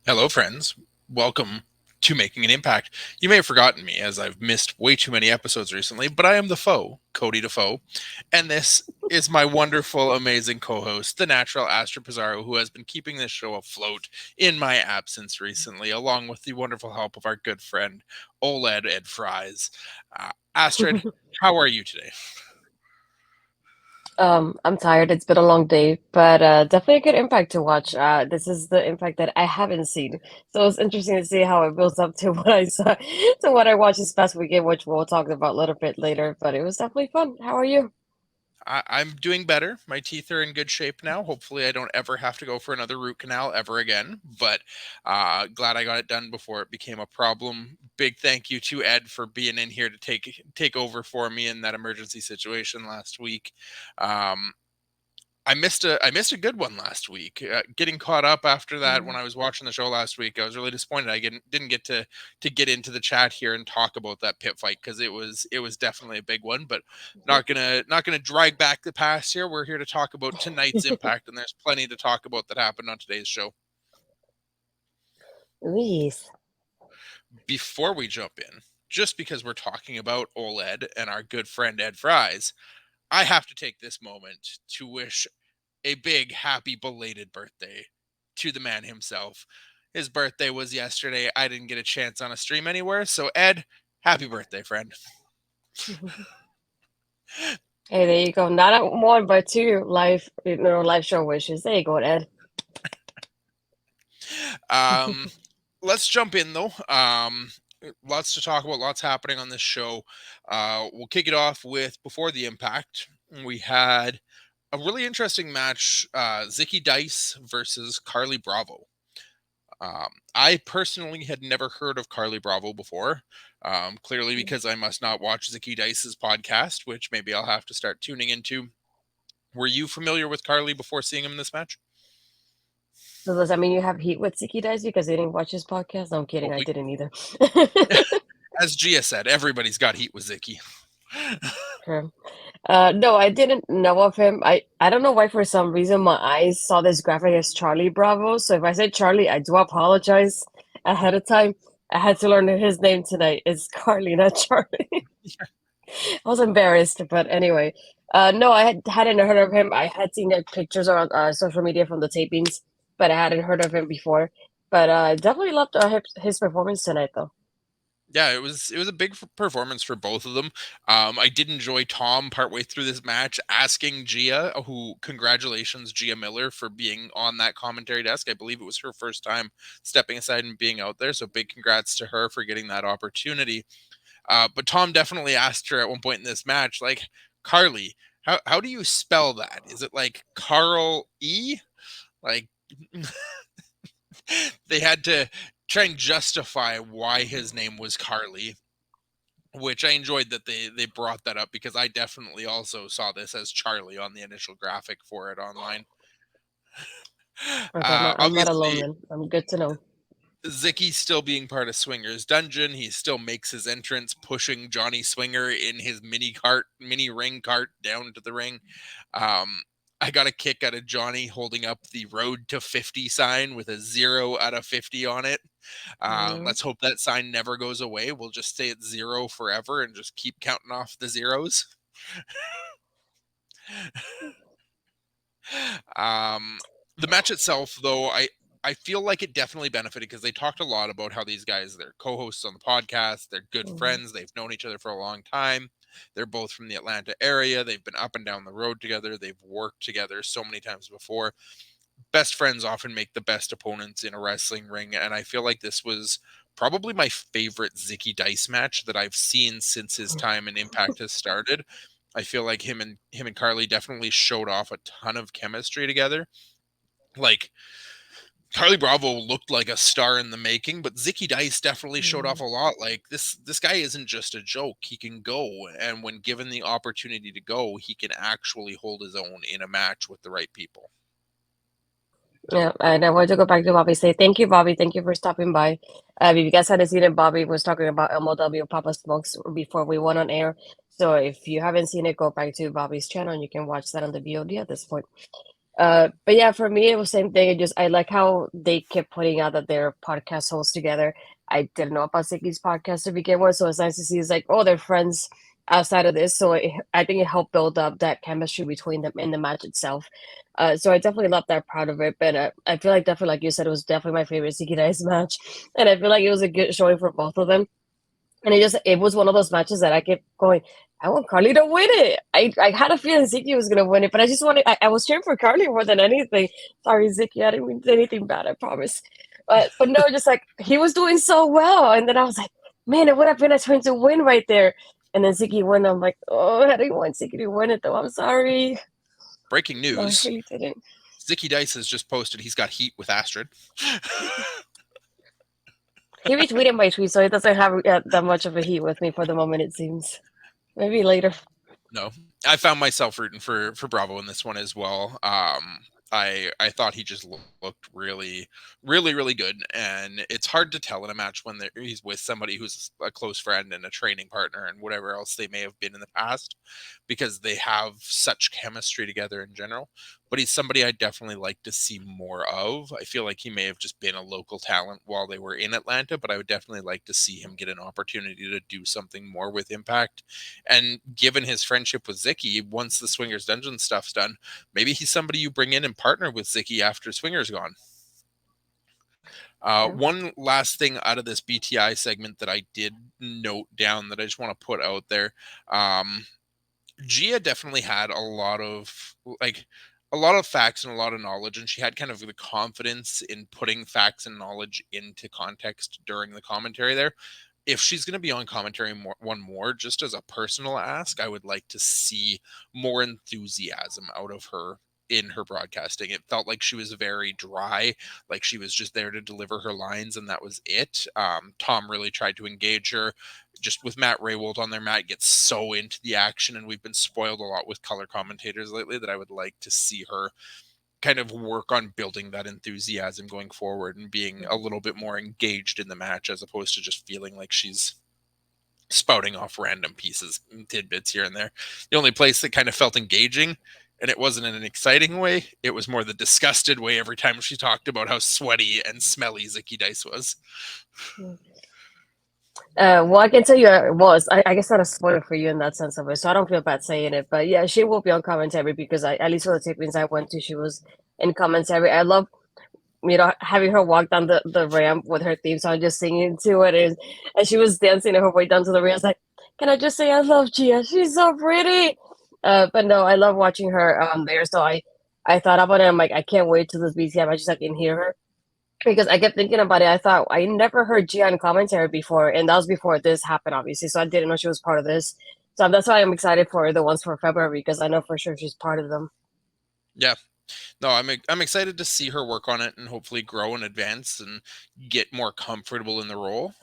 Hello, friends. Welcome to Making an Impact. You may have forgotten me as I've missed way too many episodes recently, but I am the foe, Cody Defoe, and this is my wonderful, amazing co-host, the natural Astrid Pizarro, who has been keeping this show afloat in my absence recently, along with the wonderful help of our good friend, OLED Ed Fries. Astrid, how are you today? I'm tired. It's been a long day, but definitely a good Impact to watch. This is the Impact that I haven't seen, so it's interesting to see how it builds up to what I saw, to what I watched this past weekend, which we'll talk about a little bit later. But it was definitely fun. How are you? I'm doing better. My teeth are in good shape now. Hopefully, I don't ever have to go for another root canal ever again. But glad I got it done before it became a problem. Big thank you to Ed for being in here to take over for me in that emergency situation last week. Um, I missed a good one last week. Getting caught up after that when Mm. I was watching the show last week, I was really disappointed. I didn't get to get into the chat here and talk about that pit fight because it was definitely a big one. But not gonna drag back the past here. We're here to talk about tonight's impact, and there's plenty to talk about that happened on today's show. Luis. Before we jump in, just because we're talking about OLED and our good friend Ed Fries, I have to take this moment to wish a big happy belated birthday to the man himself. His birthday was yesterday. I didn't get a chance on a stream anywhere. So, Ed, happy birthday, friend. Hey, there you go. Not at one, but two live show wishes. There you go, Ed. Um, let's jump in, though. Lots to talk about, lots happening on this show. We'll kick it off with before the impact. We had a really interesting match, Zicky Dice versus Carly Bravo. I personally had never heard of Carly Bravo before, clearly because I must not watch Zicky Dice's podcast, which maybe I'll have to start tuning into. Were you familiar with Carly before seeing him in this match? So does that mean you have heat with Siki Dice because you didn't watch his podcast? No, I'm kidding. Well, I didn't either. as Gia said, everybody's got heat with Zicky. Sure. No, I didn't know of him. I don't know why for some reason my eyes saw this graphic as Charlie Bravo. So if I say Charlie, I do apologize ahead of time. I had to learn his name tonight. It's Carly, not Charlie. I was embarrassed, but anyway. No, hadn't heard of him. I had seen the pictures on social media from the tapings, but I hadn't heard of him before. But definitely loved his performance tonight, though. Yeah, it was a big performance for both of them. I did enjoy Tom partway through this match asking Gia, who congratulations Gia Miller for being on that commentary desk. I believe it was her first time stepping aside and being out there, so big congrats to her for getting that opportunity. But Tom definitely asked her at one point in this match, like, Carly, how do you spell that? Is it like Carl E? Like they had to try and justify why his name was Carly, which I enjoyed that they brought that up because I definitely also saw this as Charlie on the initial graphic for it online. Okay, I'm not alone Obviously, then. I'm good to know. Zicky still being part of Swinger's Dungeon, he still makes his entrance, pushing Johnny Swinger in his mini ring cart down to the ring. Um, I got a kick out of Johnny holding up the Road to 50 sign with a 0 out of 50 on it. Mhm. Let's hope that sign never goes away. We'll just stay at 0 forever and just keep counting off the zeros. Um, the match itself, though, I feel like it definitely benefited because they talked a lot about how these guys, they're co-hosts on the podcast, they're good Mhm. friends, they've known each other for a long time. They're both from the Atlanta area. They've been up and down the road together. They've worked together so many times before. Best friends often make the best opponents in a wrestling ring, and I feel like this was probably my favorite Zicky Dice match that I've seen since his time in Impact has started. I feel like him and Carly definitely showed off a ton of chemistry together. Like Carly Bravo looked like a star in the making, but Zicky Dice definitely showed off Mhm. a lot. Like this guy isn't just a joke. He can go, and when given the opportunity to go, he can actually hold his own in a match with the right people. Yeah, and I want to go back to Bobby. Say thank you, Bobby. Thank you for stopping by. If you guys hadn't seen it, Bobby was talking about MLW Papa Smokes before we went on air. So if you haven't seen it, go back to Bobby's channel and you can watch that on the VOD at this point. But yeah, for me, it was same thing. I like how they kept putting out that they're podcast hosts together. I didn't know about Ziggy's podcast to begin with, so it's nice to see. It's like, oh, they're friends outside of this. So I think it helped build up that chemistry between them in the match itself. So I definitely love that part of it. But I feel like definitely, like you said, it was definitely my favorite Ziggy Dice match, and I feel like it was a good showing for both of them. And it was one of those matches that I kept going, I want Carly to win it. I had a feeling Ziki was gonna win it, but I just wanted I was cheering for Carly more than anything. Sorry, Ziki, I didn't mean anything bad, I promise. But no, just like he was doing so well. And then I was like, man, it would have been a turn to win right there. And then Ziki won. I'm like, oh, I didn't want Ziki to win it though. I'm sorry. Breaking No, I news. really didn't. Zicky Dice has just posted he's got heat with Astrid. He retweeted my tweet, so he doesn't have that much of a heat with me for the moment, it seems. Maybe later. No, I found myself rooting for Bravo in this one as well. I thought he just looked really good, and it's hard to tell in a match when he's with somebody who's a close friend and a training partner and whatever else they may have been in the past, because they have such chemistry together in general. But he's somebody I definitely like to see more of. I feel like he may have just been a local talent while they were in Atlanta, but I would definitely like to see him get an opportunity to do something more with Impact. And given his friendship with Zicky, once the Swingers Dungeon stuff's done, maybe he's somebody you bring in and partner with Zicky after Swingers gone. True. One last thing out of this BTI segment that I did note down that I just want to put out there. Gia definitely had a lot of facts and a lot of knowledge, and she had kind of the confidence in putting facts and knowledge into context during the commentary there. If she's going to be on commentary one more, just as a personal ask, I would like to see more enthusiasm out of her in her broadcasting. It felt like she was very dry, like she was just there to deliver her lines, and that was it. Tom really tried to engage her. Just with Matt Raywold on there, Matt gets so into the action, and we've been spoiled a lot with color commentators lately that I would like to see her kind of work on building that enthusiasm going forward and being a little bit more engaged in the match, as opposed to just feeling like she's spouting off random pieces and tidbits here and there. The only place that kind of felt engaging, and it wasn't in an exciting way, it was more the disgusted way every time she talked about how sweaty and smelly Zicky Dice was. Well, I can tell you it was. I guess not a spoiler for you in that sense of it, so I don't feel bad saying it. But yeah, she will be on commentary because at least for the tapings I went to, she was in commentary. I love, having her walk down the ramp with her theme song, just singing to it, and she was dancing her way down to the ramp. I was like, can I just say I love Gia? She's so pretty. But no, I love watching her there. So I thought about it. I'm like, I can't wait till this BCM. I just, I can hear her because I kept thinking about it. I thought I never heard Gia in commentary before, and that was before this happened, obviously. So I didn't know she was part of this. So that's why I'm excited for the ones for February because I know for sure she's part of them. Yeah, no, I'm excited to see her work on it and hopefully grow and advance and get more comfortable in the role.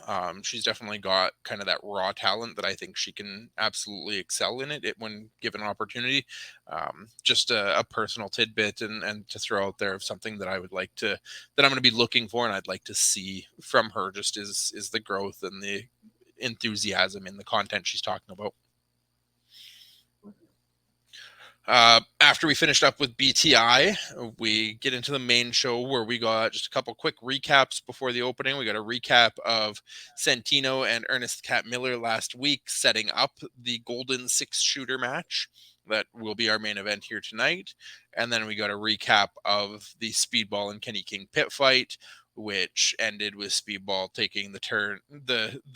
She's definitely got kind of that raw talent that I think she can absolutely excel in it when given an opportunity. Just a personal tidbit and to throw out there of something that I would like to that I'm going to be looking for and I'd like to see from her just is the growth and the enthusiasm in the content she's talking about. After we finished up with BTI, we get into the main show where we got just a couple quick recaps before the opening. We got a recap of Santino and Ernest Cat Miller last week setting up the Golden 6-shooter match that will be our main event here tonight. And then we got a recap of the Speedball and Kenny King pit fight, which ended with Speedball taking the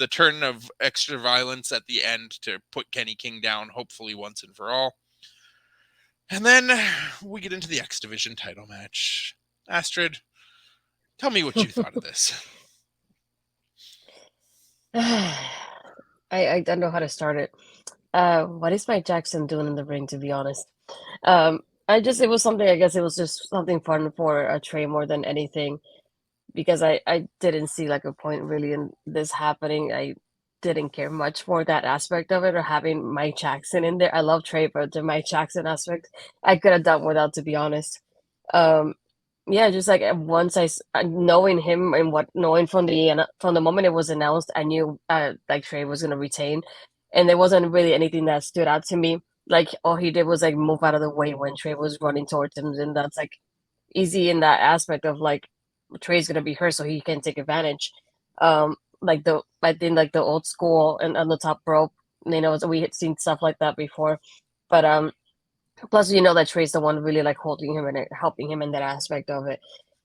turn of extra violence at the end to put Kenny King down, hopefully once and for all. And then we get into the X Division title match. Astrid, tell me what you thought of this. I don't know how to start it. What is Mike Jackson doing in the ring, to be honest? It was something, I guess it was just something fun for Trey more than anything, because I didn't see like a point really in this happening. I didn't care much for that aspect of it or having Mike Jackson in there. I love Trey, but the Mike Jackson aspect, I could have done without, to be honest. Um, yeah, just like once knowing him and knowing from the moment it was announced, I knew like Trey was gonna retain, and there wasn't really anything that stood out to me like all he did was like move out of the way when Trey was running towards him, and that's like easy in that aspect of like Trey's gonna be hurt, so he can take advantage. Like the I think like the old school and on the top rope, we had seen stuff like that before, but plus that Trey's the one really like holding him and helping him in that aspect of it.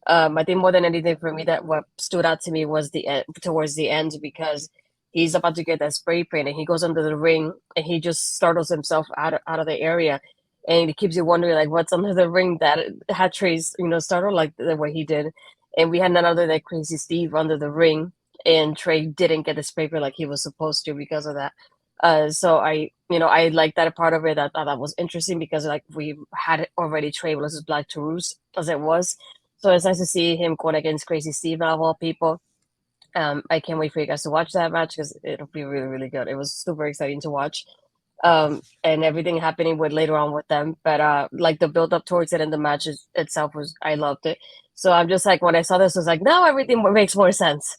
I think more than anything for me, that what stood out to me was the end, towards the end, because he's about to get that spray paint and he goes under the ring and he just startles himself out of the area, and it keeps you wondering like what's under the ring that had Trey's startled like the way he did, and we had none other than Crazy Steve under the ring, and Trey didn't get the spray paint like he was supposed to because of that. So I like that part of it. I thought that was interesting because like we had already Trey versus Black Taurus as it was. So it's nice to see him going against Crazy Steve out of all people. I can't wait for you guys to watch that match because it'll be really, really good. It was super exciting to watch. And everything happening with later on with them. But like the build up towards it and the match itself was, I loved it. So I'm just like, when I saw this, I was like, now everything makes more sense.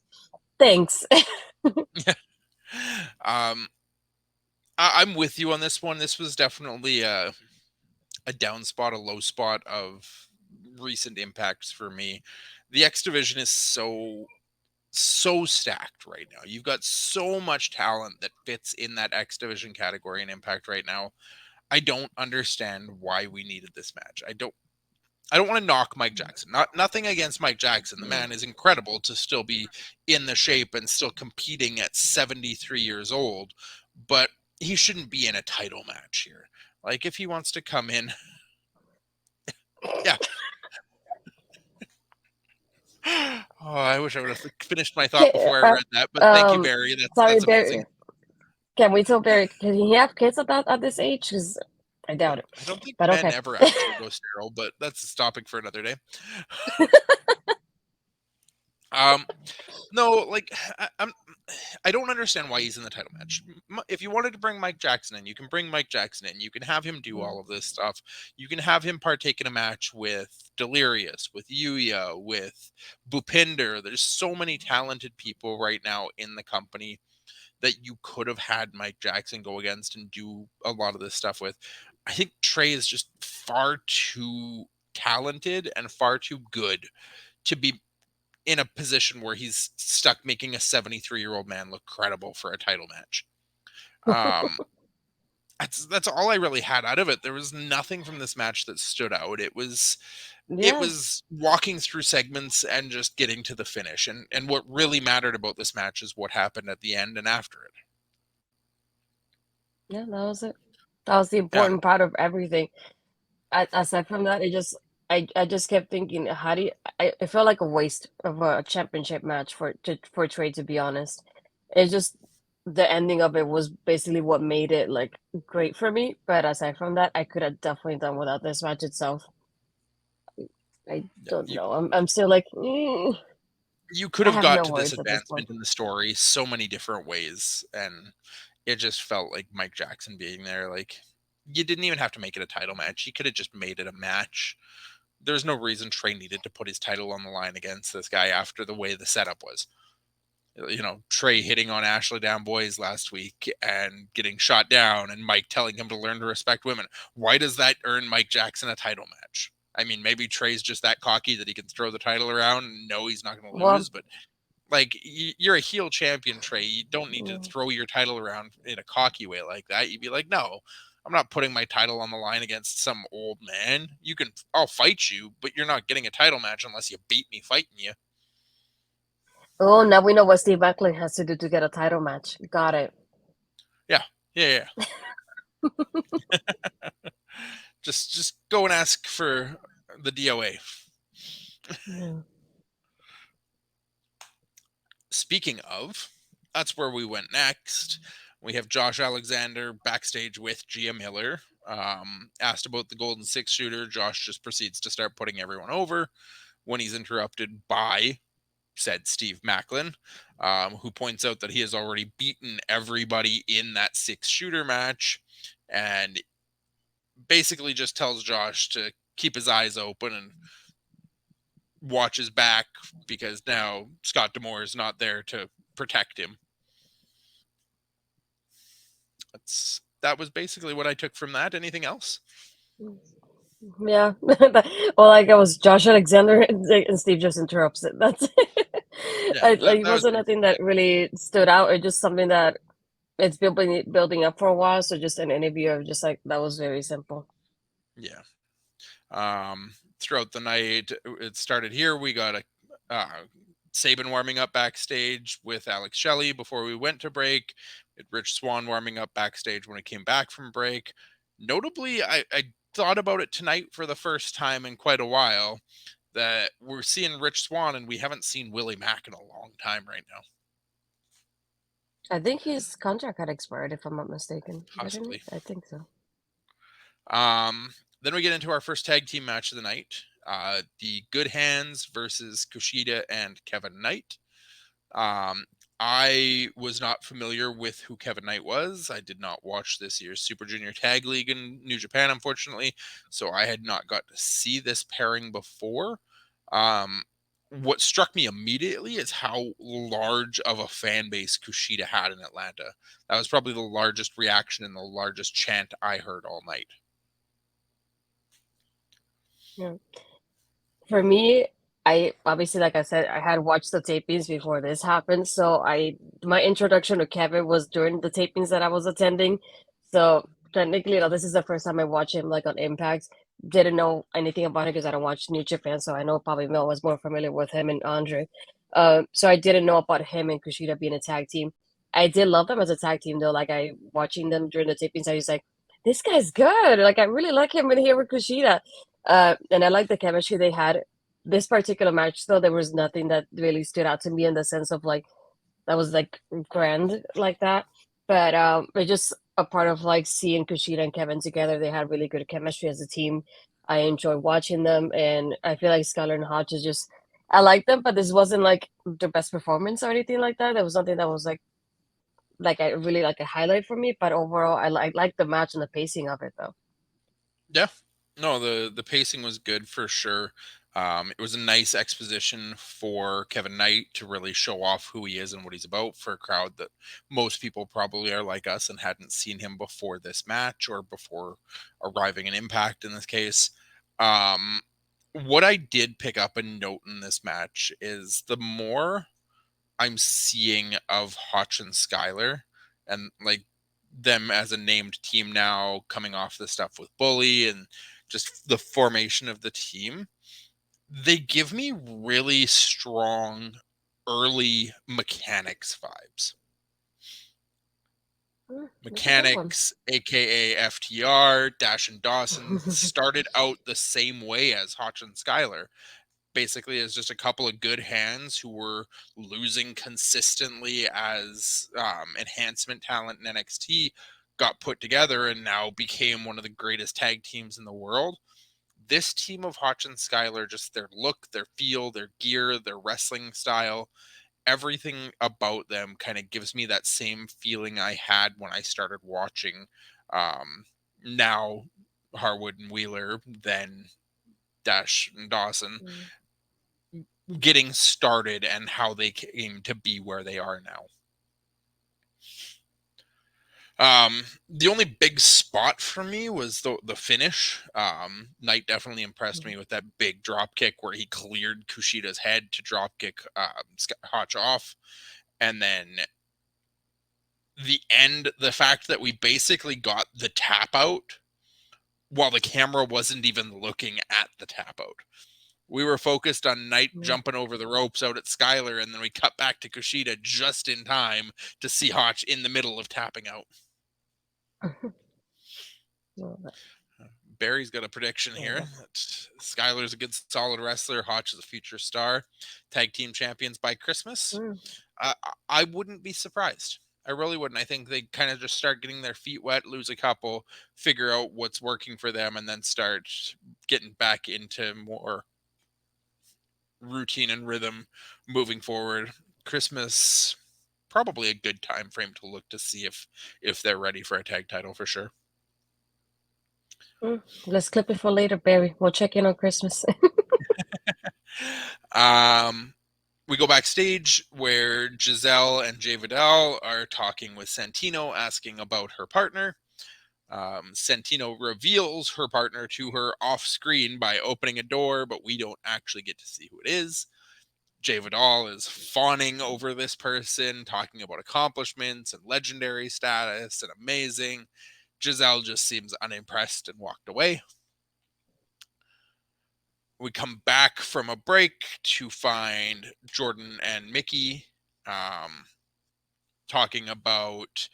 Thanks. um, I'm with you on this one. This was definitely a down spot, a low spot of recent impacts for me. The X division is so stacked right now. You've got so much talent that fits in that X division category and Impact right now. I don't understand why we needed this match. I don't want to knock Mike Jackson. Nothing against Mike Jackson. The man is incredible to still be in the shape and still competing at 73 years old, but he shouldn't be in a title match here. Like if he wants to come in, yeah. Oh, I wish I would have finished my thought Okay, before I read that, but thank you, Barry. sorry, That's amazing. Barry. Can we tell Barry? Can he have kids at this age? Because I doubt it. I don't think But men okay. ever actually go sterile, but that's a topic for another day. Um, no, like I don't understand why he's in the title match. If you wanted to bring Mike Jackson in, you can bring Mike Jackson in. You can have him do all of this stuff. You can have him partake in a match with Delirious, with Yuya, with Bupinder. There's so many talented people right now in the company that you could have had Mike Jackson go against and do a lot of this stuff with. I think Trey is just far too talented and far too good to be in a position where he's stuck making a 73-year-old man look credible for a title match. Um, that's all I really had out of it. There was nothing from this match that stood out. It Yeah, was walking through segments and just getting to the finish. And what really mattered about this match is what happened at the end and after it. yeah, that was it. That was the Yeah. important part of everything. Aside from that, I just kept thinking, how do you? It felt like a waste of a championship match for Trey. To be honest, it's just the ending of it was basically what made it like great for me. But aside from that, I could have definitely done without this match itself. I don't You know. I'm still like, you could I have have got no to this words at this point. advancement in the story so many different ways, and it just felt like Mike Jackson being there. Like you didn't even have to make it a title match. You could have just made it a match. There's no reason Trey needed to put his title on the line against this guy after the way the setup was. Trey hitting on Ashley Down Boys last week and getting shot down, and Mike telling him to learn to respect women. Why does that earn Mike Jackson a title match? I mean, maybe Trey's just that cocky that he can throw the title around and know he's not going to Well, lose, but like you're a heel champion, Trey. You don't need to mm, throw your title around in a cocky way like that. You'd be like, no, I'm not putting my title on the line against some old man. I'll fight you, but you're not getting a title match unless you beat me fighting you. oh, now we know what Steve Macklin has to do to get a title match. Got it. Yeah, yeah, yeah. Just go and ask for the DOA. Yeah. Speaking of, that's where we went next. We have Josh Alexander backstage with Gia Miller. Asked about the Golden Six shooter. Josh just proceeds to start putting everyone over when he's interrupted by said Steve Macklin, who points out that he has already beaten everybody in that six shooter match and basically just tells Josh to keep his eyes open and watch his back because now Scott D'Amore is not there to protect him. that was basically what I took from that. Anything else? Yeah. Well, like it was Josh Alexander and Steve just interrupts it. That's it. Yeah, Like it that was wasn't nothing basically that it. really stood out, or just something that it's building up for a while. So just an interview of just like that was very simple. Yeah. Throughout the night, it started here. We got a Saban warming up backstage with Alex Shelley before we went to break. Rich Swann warming up backstage when we came back from break. Notably, I thought about it tonight for the first time in quite a while that we're seeing Rich Swann and we haven't seen Willie Mack in a long time right now. I think his contract had expired, if I'm not mistaken, didn't Possibly. it? I think so. Then we get into our first tag team match of the night. The Good Hands versus Kushida and Kevin Knight. Um, I was not familiar with who Kevin Knight was. I did not watch this year's Super Junior Tag League in New Japan, unfortunately, so I had not got to see this pairing before. Um, what struck me immediately is how large of a fan base Kushida had in Atlanta. That was probably the largest reaction and the largest chant I heard all night. Yeah. For me, I obviously, like I said, I had watched the tapings before this happened. So my introduction to Kevin was during the tapings that I was attending. So technically, this is the first time I watched him like on Impact. Didn't know anything about it because I don't watch New Japan. So I know probably Mel was more familiar with him and Andre. So I didn't know about him and Kushida being a tag team. I did love them as a tag team though. Like I watching them during the tapings, I was like, this guy's good. Like I really like him in here with Kushida. And I like the chemistry they had. This particular match, though, there was nothing that really stood out to me in the sense of like that was like grand like that. But it's just a part of like seeing Kushida and Kevin together. They had really good chemistry as a team. I enjoy watching them, and I feel like Skylar and Hodge is just. I like them, but this wasn't like the best performance or anything like that. There was something that was like I really like a highlight for me. But overall, I like the match and the pacing of it though. Yeah. No, the pacing was good for sure. It was a nice exposition for Kevin Knight to really show off who he is and what he's about for a crowd that most people probably are like us and hadn't seen him before this match or before arriving in Impact in this case. Um, what I did pick up and note in this match is the more I'm seeing of Hotch and Skylar and like them as a named team now coming off the stuff with Bully and just the formation of the team, they give me really strong early mechanics vibes. That's a good one. Mechanics, aka FTR, Dash and Dawson, started out the same way as Hotch and Skylar, basically as just a couple of good hands who were losing consistently as enhancement talent in NXT got put together and now became one of the greatest tag teams in the world. This team of Hotch and Skylar, just their look, their feel, their gear, their wrestling style, everything about them kind of gives me that same feeling I had when I started watching now Harwood and Wheeler, then Dash and Dawson Mm. getting started and how they came to be where they are now. The only big spot for me was the finish. Knight definitely impressed me with that big drop kick where he cleared Kushida's head to drop kick Hotch off, and then the end. The fact that we basically got the tap out while the camera wasn't even looking at the tap out. We were focused on Knight Mm. jumping over the ropes out at Skylar, and then we cut back to Kushida just in time to see Hotch in the middle of tapping out. Well, Barry's got a prediction here yeah. that Skylar's a good, solid wrestler. Hotch is a future star. Tag team champions by Christmas. Mm. Uh, I wouldn't be surprised. I really wouldn't. I think they kind of just start getting their feet wet, lose a couple, figure out what's working for them, and then start getting back into more routine and rhythm moving forward. Christmas, probably a good time frame to look to see if they're ready for a tag title for sure. Let's clip it for later, Barry. We'll check in on Christmas. um we go backstage where Gisele and Jay Vidal are talking with Santino, asking about her partner. Santino reveals her partner to her off screen by opening a door, but we don't actually get to see who it is. Jay Vidal is fawning over this person, talking about accomplishments and legendary status and amazing. Gisele just seems unimpressed and walked away. We come back from a break to find Jordan and Mickey talking about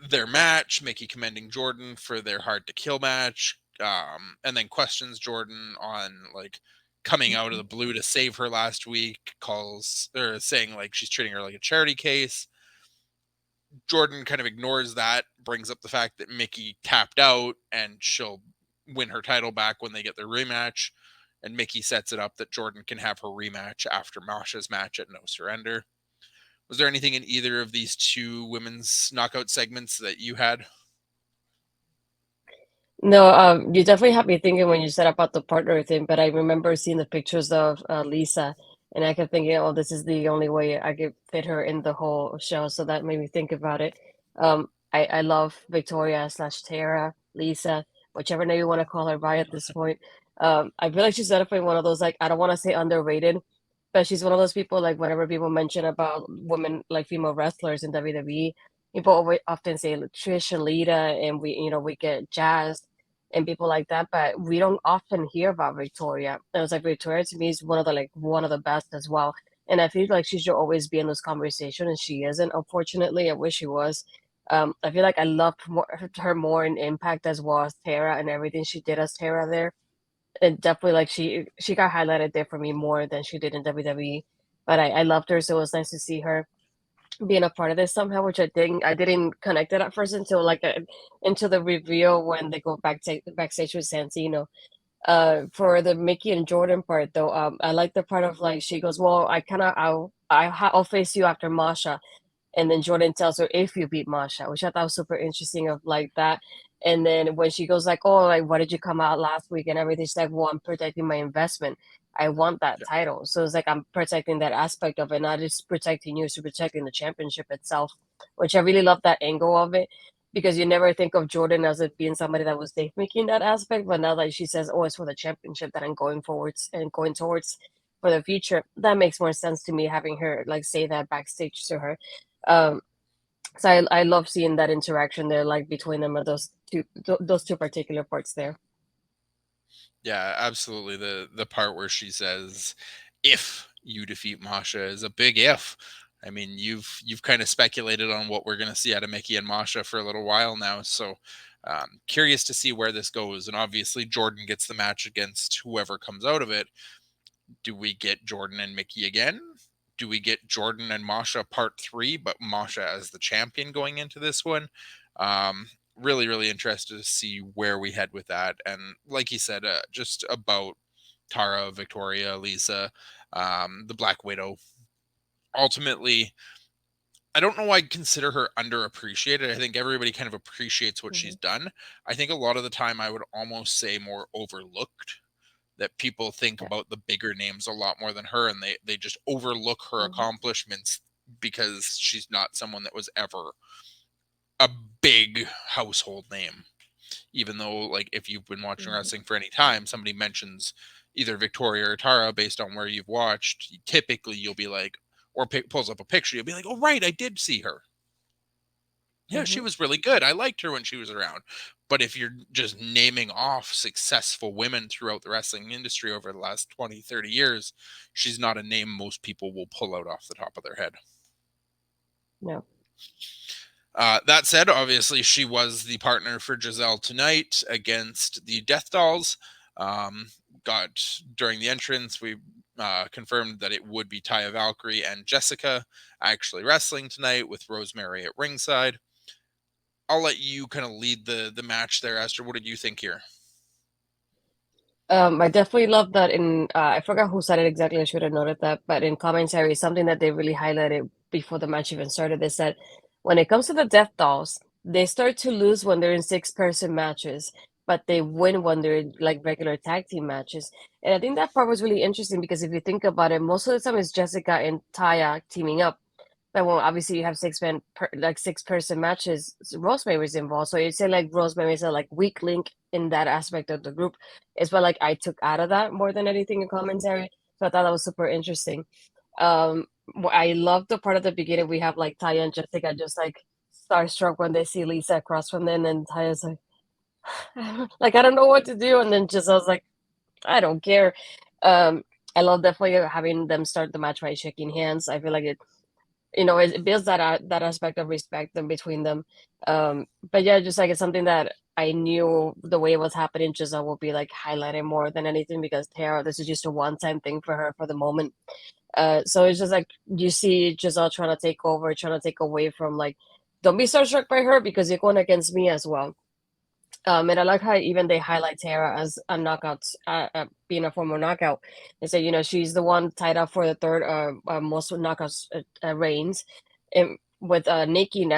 their match, Mickey commending Jordan for their hard to kill match, and then questions Jordan on like coming out of the blue to save her last week, calls or saying like she's treating her like a charity case. Jordan kind of ignores that, brings up the fact that Mickey tapped out and she'll win her title back when they get their rematch. And Mickey sets it up that Jordan can have her rematch after Masha's match at No Surrender. Was there anything in either of these two women's knockout segments that you had? No, you definitely had me thinking when you said about the partner thing, but I remember seeing the pictures of Lisa, and I kept thinking, oh, this is the only way I could fit her in the whole show. So that made me think about it. I love Victoria slash Tara, Lisa, whichever name you want to call her by at this point. I feel like she's definitely one of those, like, I don't want to say underrated, but she's one of those people, like, whenever people mention about women, like female wrestlers in WWE, people always often say like, Trish and Lita, and we get Jazz and people like that, but we don't often hear about Victoria. And it's like Victoria to me is one of the best as well. And I feel like she should always be in this conversation, and she isn't. Unfortunately, I wish she was. I feel like I loved her more in Impact as well as Tara and everything she did as Tara there. And definitely like she got highlighted there for me more than she did in WWE. But I loved her, so it was nice to see her being a part of this somehow, which I didn't connect it at first until into the reveal when they go backstage with Santino. For the Mickey and Jordan part though, I like the part of like she goes, well, I'll face you after Masha, and then Jordan tells her if you beat Masha, which I thought was super interesting of like that. And then when she goes like, oh, like why did you come out last week and everything? She's like, well, I'm protecting my investment. I want that Yeah. title. So it's like I'm protecting that aspect of it, not just protecting you, so protecting the championship itself, which I really love that angle of it because you never think of Jordan as it being somebody that was safe making that aspect. But now that she says, oh, it's for the championship that I'm going forwards and going towards for the future, that makes more sense to me having her like say that backstage to her. Um, so I love seeing that interaction there, like between them, or those two particular parts there. Yeah, absolutely. The part where she says, "If you defeat Masha," is a big if. I mean, you've kind of speculated on what we're going to see out of Mickey and Masha for a little while now, so curious to see where this goes. And obviously, Jordan gets the match against whoever comes out of it. Do we get Jordan and Mickey again? Do we get Jordan and Masha part 3, but Masha as the champion going into this one? Really, really interested to see where we head with that. And like you said, just about Tara, Victoria, Lisa, the Black Widow. Ultimately, I don't know why I consider her underappreciated. I think everybody kind of appreciates what she's Hmm. done. I think a lot of the time I would almost say more overlooked, that people think Yeah. about the bigger names a lot more than her, and they just overlook her Hmm. accomplishments because she's not someone that was ever a big household name. Even though, like, if you've been watching Hmm. wrestling for any time, somebody mentions either Victoria or Tara based on where you've watched, typically you'll be like, or pulls up a picture, you'll be like, oh right, I did see her. Yeah, she Hmm. was really good. I liked her when she was around. But if you're just naming off successful women throughout the wrestling industry over the last 20, 30 years, she's not a name most people will pull out off the top of their head. No. That said, obviously, she was the partner for Gisele tonight against the Death Dolls. Um, got during the entrance, we confirmed that it would be Taya Valkyrie and Jessica actually wrestling tonight with Rosemary at ringside. I'll let you kind of lead the match there, Esther. What did you think here? I definitely love that I forgot who said it exactly, I should have noted that, but in commentary, something that they really highlighted before the match even started, they said when it comes to the Death Dolls, they start to lose when they're in six-person matches, but they win when they're in like regular tag team matches. And I think that part was really interesting because if you think about it, most of the time it's Jessica and Taya teaming up. But well, obviously you have like 6-person matches. Rosemary's involved, so you say like Rosemary's a like weak link in that aspect of the group. It's what like I took out of that more than anything in commentary. So I thought that was super interesting. I love the part at the beginning. We have like Taya and Jessica just like starstruck when they see Lisa across from them, and Taya's like, like I don't know what to do, and then just I was like, I don't care. Um, I love definitely having them start the match by shaking hands. I feel like it builds that aspect of respect in between them. But yeah, just like it's something that I knew the way it was happening, Giselle will be like highlighting more than anything because Tara, this is just a one-time thing for her for the moment. So it's just like you see Giselle trying to take over, trying to take away from like, don't be starstruck by her because you're going against me as well. And I like how even they highlight Tara as a knockout, being a former knockout. They say, she's the one tied up for the third most knockouts reigns, and with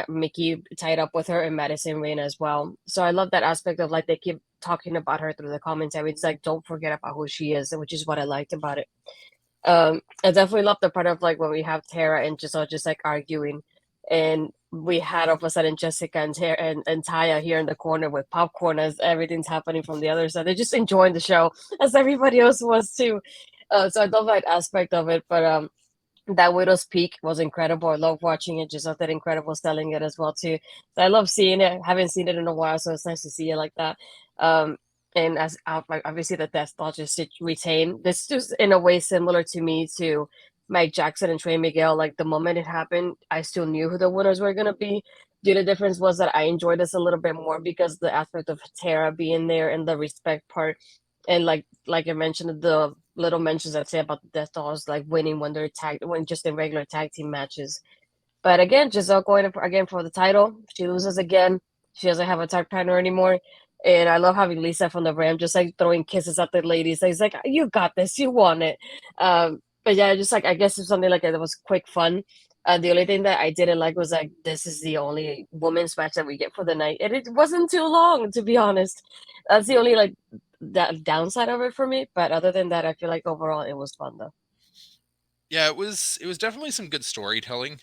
Mickey tied up with her and Madison Rain as well. So I love that aspect of like they keep talking about her through the commentary. It's like don't forget about who she is, which is what I liked about it. I definitely love the part of like when we have Tara and Giselle just like arguing, and we had all of a sudden Jessica and Tara and Taya here in the corner with popcorn as everything's happening from the other side. They're just enjoying the show as everybody else was too. So I love that aspect of it. But that Widow's Peak was incredible. I love watching it. Just that incredible selling it as well too. So I love seeing it. Haven't seen it in a while, so it's nice to see it like that. Um, and as like obviously the Death Doll just retain. This just in a way similar to me to Mike Jackson and Trey Miguel. Like the moment it happened, I still knew who the winners were gonna be. The only difference was that I enjoyed this a little bit more because the aspect of Tara being there and the respect part, and like I mentioned, the little mentions that say about the Death Dolls like winning when just in regular tag team matches. But again, Giselle going again for the title. She loses again. She doesn't have a tag partner anymore. And I love having Lisa from the Ram just like throwing kisses at the ladies. He's like, "You got this. You won it." But yeah, just like I guess it's something like that was quick fun. The only thing that I didn't like was like this is the only women's match that we get for the night, and it wasn't too long to be honest. That's the only like that downside of it for me. But other than that, I feel like overall it was fun though. Yeah, it was definitely some good storytelling.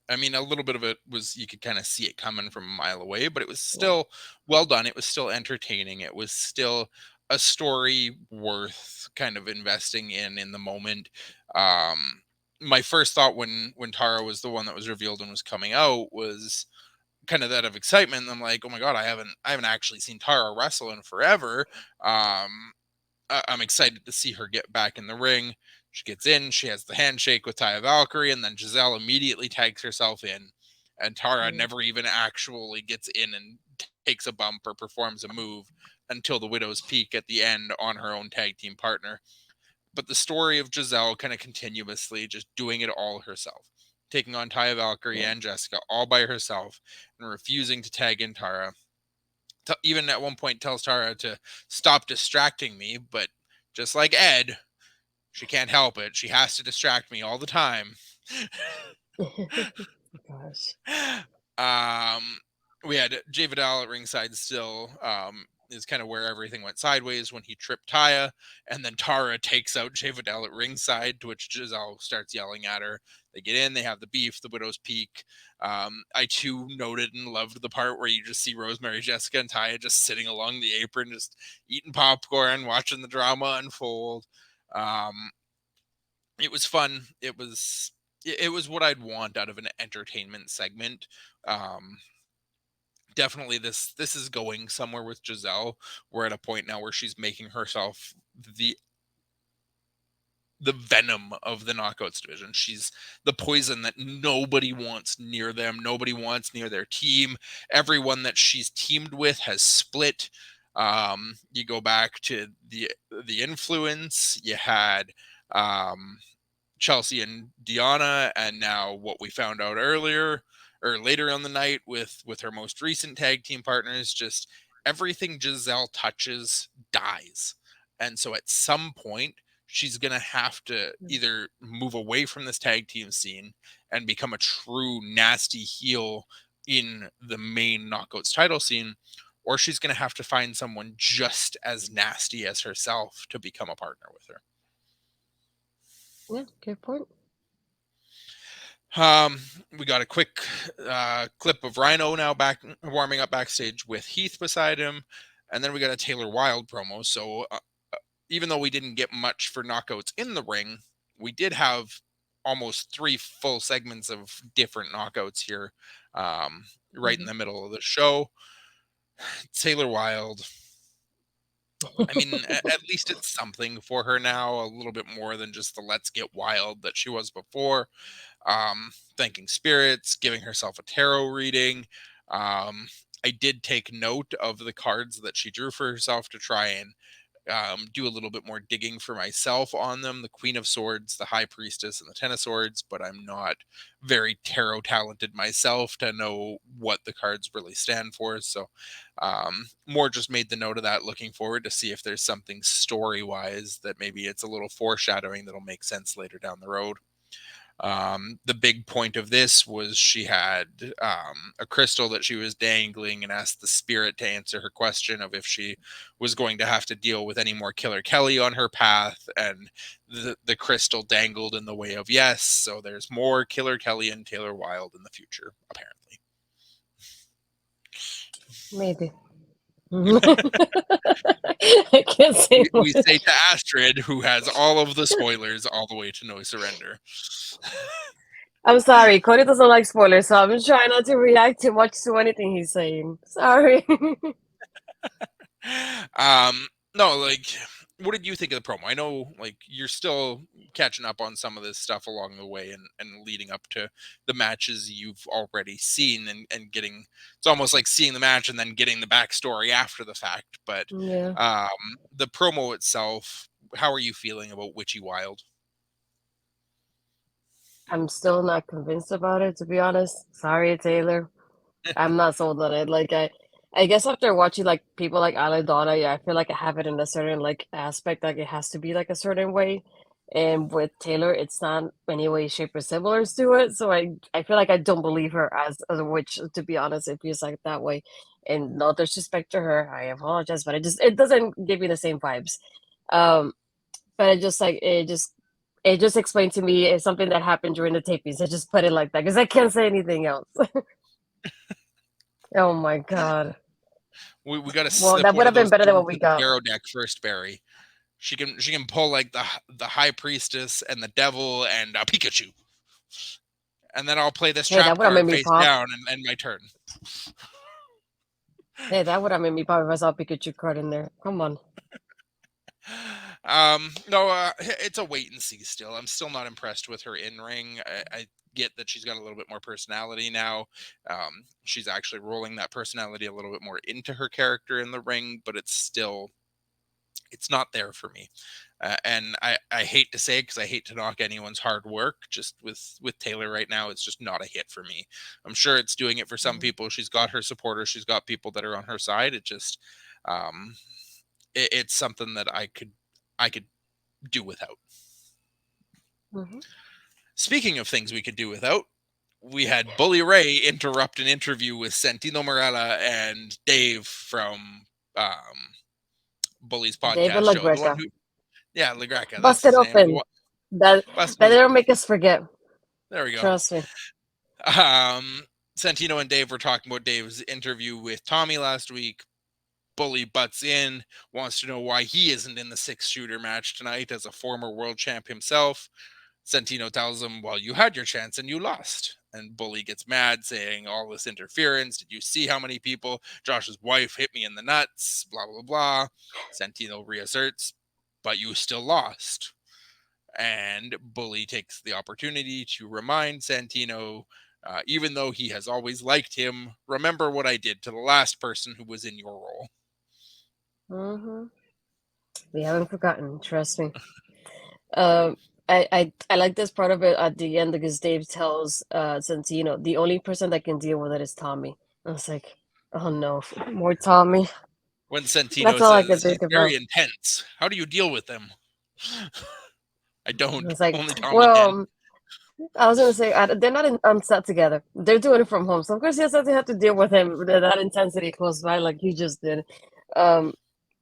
I mean, a little bit of it was you could kind of see it coming from a mile away, but it was Yeah. still well done. It was still entertaining. It was still a story worth kind of investing in the moment. My first thought when Tara was the one that was revealed and was coming out was kind of that of excitement. I'm like, oh my god, I haven't actually seen Tara wrestle in forever. I'm excited to see her get back in the ring. She gets in, she has the handshake with Taya Valkyrie, and then Giselle immediately tags herself in. And Tara Mm. never even actually gets in and takes a bump or performs a move until the Widow's Peak at the end on her own tag team partner. But the story of Giselle kind of continuously just doing it all herself, taking on Taya Valkyrie Yeah. and Jessica all by herself and refusing to tag in Tara, even at one point tells Tara to stop distracting me, but just like Ed, she can't help it. She has to distract me all the time. Gosh. um, we had Jay Vidal at ringside still. Is kind of where everything went sideways when he tripped Taya, and then Tara takes out Jay Vidal at ringside, to which Giselle starts yelling at her. They get in, they have the beef, the Widow's Peak. I too noted and loved the part where you just see Rosemary, Jessica, and Taya just sitting along the apron, just eating popcorn, watching the drama unfold. Um, it was fun. It was what I'd want out of an entertainment segment. Um, Definitely this is going somewhere with Giselle. We're at a point now where she's making herself the the venom of the knockouts division. She's the poison that nobody wants near them, nobody wants near their team. Everyone that she's teamed with has split. You go back to the influence. You had Chelsea and Diana, and now what we found out earlier or later on the night with her most recent tag team partners, just everything Giselle touches dies. And so at some point she's going to have to either move away from this tag team scene and become a true nasty heel in the main knockouts title scene, or she's going to have to find someone just as nasty as herself to become a partner with her. Yeah, good point. Um, we got a quick clip of Rhino now back warming up backstage with Heath beside him, and then we got a Taylor Wilde promo. So even though we didn't get much for knockouts in the ring, we did have almost 3 full segments of different knockouts here, right in Mhm. the middle of the show. Taylor Wilde. I mean, at least it's something for her now, a little bit more than just the let's get wild that she was before. Thanking spirits, giving herself a tarot reading. I did take note of the cards that she drew for herself to try and do a little bit more digging for myself on them. The Queen of Swords, the High Priestess, and the Ten of Swords, but I'm not very tarot talented myself to know what the cards really stand for. So, more just made the note of that, looking forward to see if there's something story wise that maybe it's a little foreshadowing that'll make sense later down the road. The big point of this was she had a crystal that she was dangling and asked the spirit to answer her question of if she was going to have to deal with any more Killer Kelly on her path. And the crystal dangled in the way of yes. So there's more Killer Kelly and Taylor Wilde in the future, apparently. Maybe. I can't say We say much. to Astrid, who has all of the spoilers all the way to No Surrender. I'm sorry, Cody doesn't like spoilers, so I'm trying not to react too much to anything he's saying. Sorry. No, like, what did you think of the promo? I know, like, you're still catching up on some of this stuff along the way and leading up to the matches you've already seen and getting, it's almost like seeing the match and then getting the backstory after the fact. But Yeah, the promo itself, how are you feeling about Witchy Wild? I'm still not convinced about it, to be honest. Sorry, Taylor. I'm not sold on it. I guess after watching like people like Donna, yeah, I feel like I have it in a certain like aspect, like it has to be like a certain way. And with Taylor, it's not any way, shape, or similar to it. So I feel like I don't believe her as a witch, to be honest. It feels like that way. And no disrespect to her, I apologize, but it doesn't give me the same vibes. Um, but it just explained to me it's something that happened during the tapings. I just put it like that because I can't say anything else. Oh my god. We got to Well, slip that would one of have been those better than what into we the got. tarot deck first, Barry. She can pull like the High Priestess and the Devil and Pikachu, and then I'll play this Hey, that trap would have made card me face pop. down and my turn. Hey, that would have made me pop if I saw a Pikachu card in there. Come on. No, it's a wait and see. Still, I'm still not impressed with her in ring. I get that she's got a little bit more personality now. She's actually rolling that personality a little bit more into her character in the ring, but it's not there for me. And I hate to say it because I hate to knock anyone's hard work. Just with Taylor right now, it's just not a hit for me. I'm sure it's doing it for some Mhm. people. She's got her supporters. She's got people that are on her side. It just um, it's something that I could do without. Mhm. Speaking of things we could do without, we had Bully Ray interrupt an interview with Santino Marella and Dave from Bully's David podcast show. The one LaGreca. who, yeah, Lagraca, that's Busted his name. open. That Busted that it didn't open. make us forget. There we go. Trust me. Um, Santino and Dave were talking about Dave's interview with Tommy last week. Bully butts in, wants to know why he isn't in the 6 shooter match tonight as a former world champ himself. Santino tells him, well, you had your chance and you lost. And Bully gets mad, saying, all this interference. Did you see how many people? Josh's wife hit me in the nuts, blah, blah, blah. Santino reasserts, but you still lost. And Bully takes the opportunity to remind Santino, even though he has always liked him, remember what I did to the last person who was in your role. Hmm. We haven't forgotten. Trust me. Um, I like this part of it at the end because Dave tells Santino the only person that can deal with it is Tommy. I was like, oh no, more Tommy. When That's Santino all I could says he's think very about. intense, how do you deal with them? I I don't. was like, Only Tommy can. well, I was gonna say they're not on set together. They're doing it from home, so of course he has to have to deal with him with that intensity close by, like you just did. Um,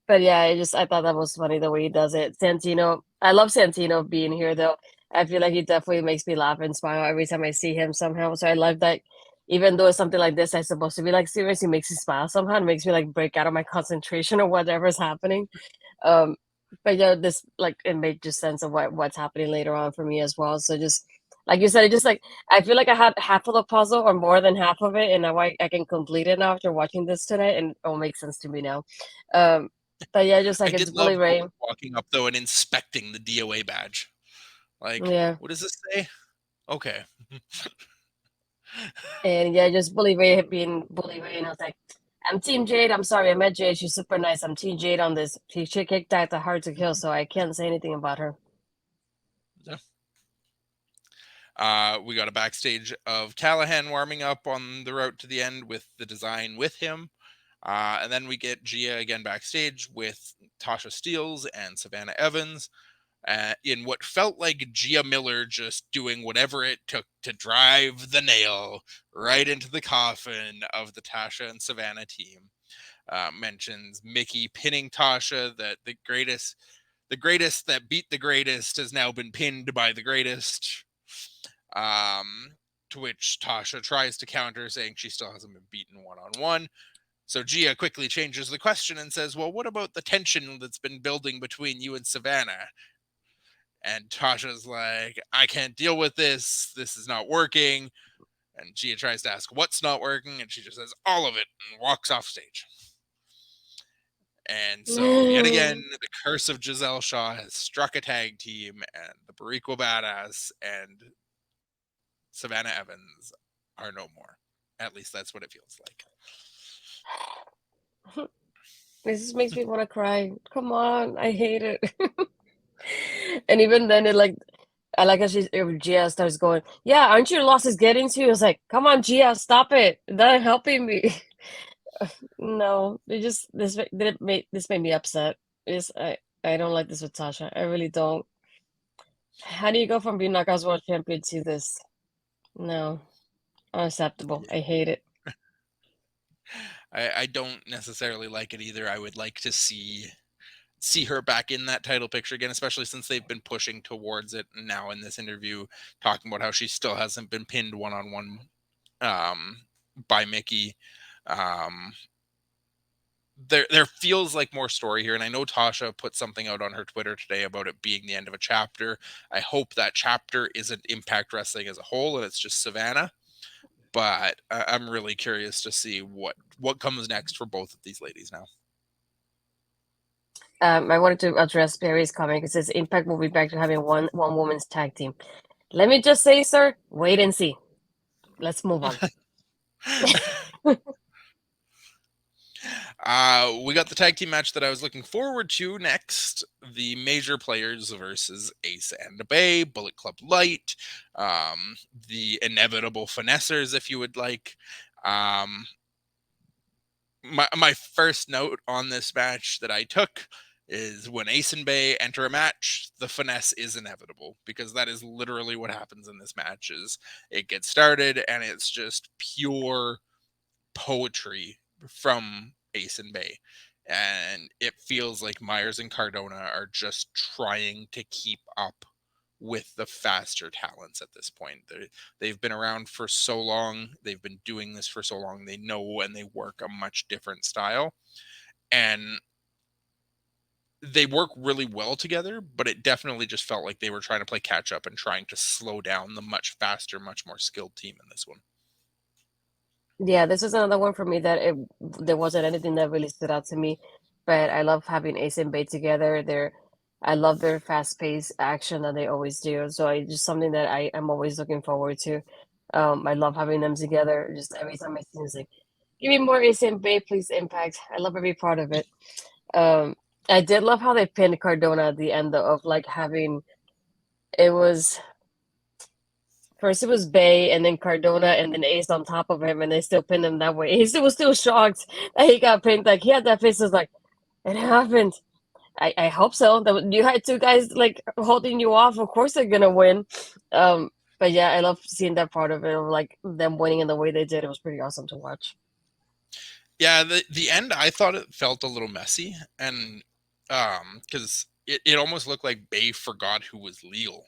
but yeah, I thought that was funny the way he does it. Santino, I love Santino being here though. I feel like he definitely makes me laugh and smile every time I see him somehow. So I love that even though it's something like this, I'm supposed to be like serious, he makes me smile somehow. It makes me like break out of my concentration or whatever's happening. Um, but yeah, this like it made just sense of what's happening later on for me as well. So just like you said, it just like I feel like I had half of the puzzle or more than half of it, and now I can complete it now after watching this today, and it all makes sense to me now. Um, but yeah, just I like it's did Bully love Ray. walking up though and inspecting the DOA badge. Like, Yeah. what does this say? Okay. And yeah, just Bully Ray being Bully Ray, and I was like, I'm Team Jade. I'm sorry, I met Jade. She's super nice. I'm Team Jade on this. She kicked out the hard to kill, so I can't say anything about her. Yeah. We got a backstage of Callahan warming up on the route to the end with the design with him. And then we get Gia again backstage with Tasha Steeles and Savannah Evans in what felt like Gia Miller just doing whatever it took to drive the nail right into the coffin of the Tasha and Savannah team. Mentions Mickey pinning Tasha, that the greatest that beat the greatest has now been pinned by the greatest. To which Tasha tries to counter, saying she still hasn't been beaten one on one. So Gia quickly changes the question and says, well, what about the tension that's been building between you and Savannah? And Tasha's like, I can't deal with this. This is not working. And Gia tries to ask what's not working, and she just says all of it and walks off stage. And so, yet again, the curse of Gisele Shaw has struck a tag team, and the Barriqua Badass and Savannah Evans are no more. At least that's what it feels like. This just makes me want to cry. Come on, I hate it. And even then, it like I like how Gia starts going, "Yeah, aren't your losses getting to you?" It's like, "Come on, Gia, stop it! They're helping me." No, they just this made me upset. This I don't like this with Tasha. I really don't. How do you go from being Knockouts World Champion to this? No, unacceptable. I hate it. I don't necessarily like it either. I would like to see her back in that title picture again, especially since they've been pushing towards it now in this interview, talking about how she still hasn't been pinned one on one by Mickey. Um, there feels like more story here, and I know Tasha put something out on her Twitter today about it being the end of a chapter. I hope that chapter isn't Impact Wrestling as a whole and it's just Savannah, but I'm really curious to see what comes next for both of these ladies now. I wanted to address Barry's comment because says Impact will be back to having one woman's tag team. Let me just say, sir, wait and see. Let's move on. We got the tag team match that I was looking forward to next. The Major Players versus Ace and Bay, Bullet Club Light, the Inevitable Finessers, if you would like. My first note on this match that I took is when Ace and Bay enter a match, the finesse is inevitable, because that is literally what happens in this match. Is it gets started and it's just pure poetry from Ace and Bay. And it feels like Myers and Cardona are just trying to keep up with the faster talents at this point. They've been around for so long. They've been doing this for so long. They know and they work a much different style. And they work really well together, but it definitely just felt like they were trying to play catch up and trying to slow down the much faster, much more skilled team in this one. Yeah, this is another one for me that there wasn't anything that really stood out to me, but I love having Ace and Bay together. I love their fast-paced action that they always do. So I just something that I am always looking forward to. I love having them together. Just every time I see them, it's like, give me more Ace and Bay, please, Impact. I love every part of it. Um, I did love how they pinned Cardona at the end though, of like having it was first it was Bay and then Cardona and then Ace on top of him and they still pinned him that way. Ace was still shocked that he got pinned. Like he had that face was like, it happened. I hope so. You had two guys like holding you off. Of course they're gonna win. But yeah, I love seeing that part of it of like them winning in the way they did. It was pretty awesome to watch. Yeah, the end I thought it felt a little messy, and because it almost looked like Bay forgot who was legal.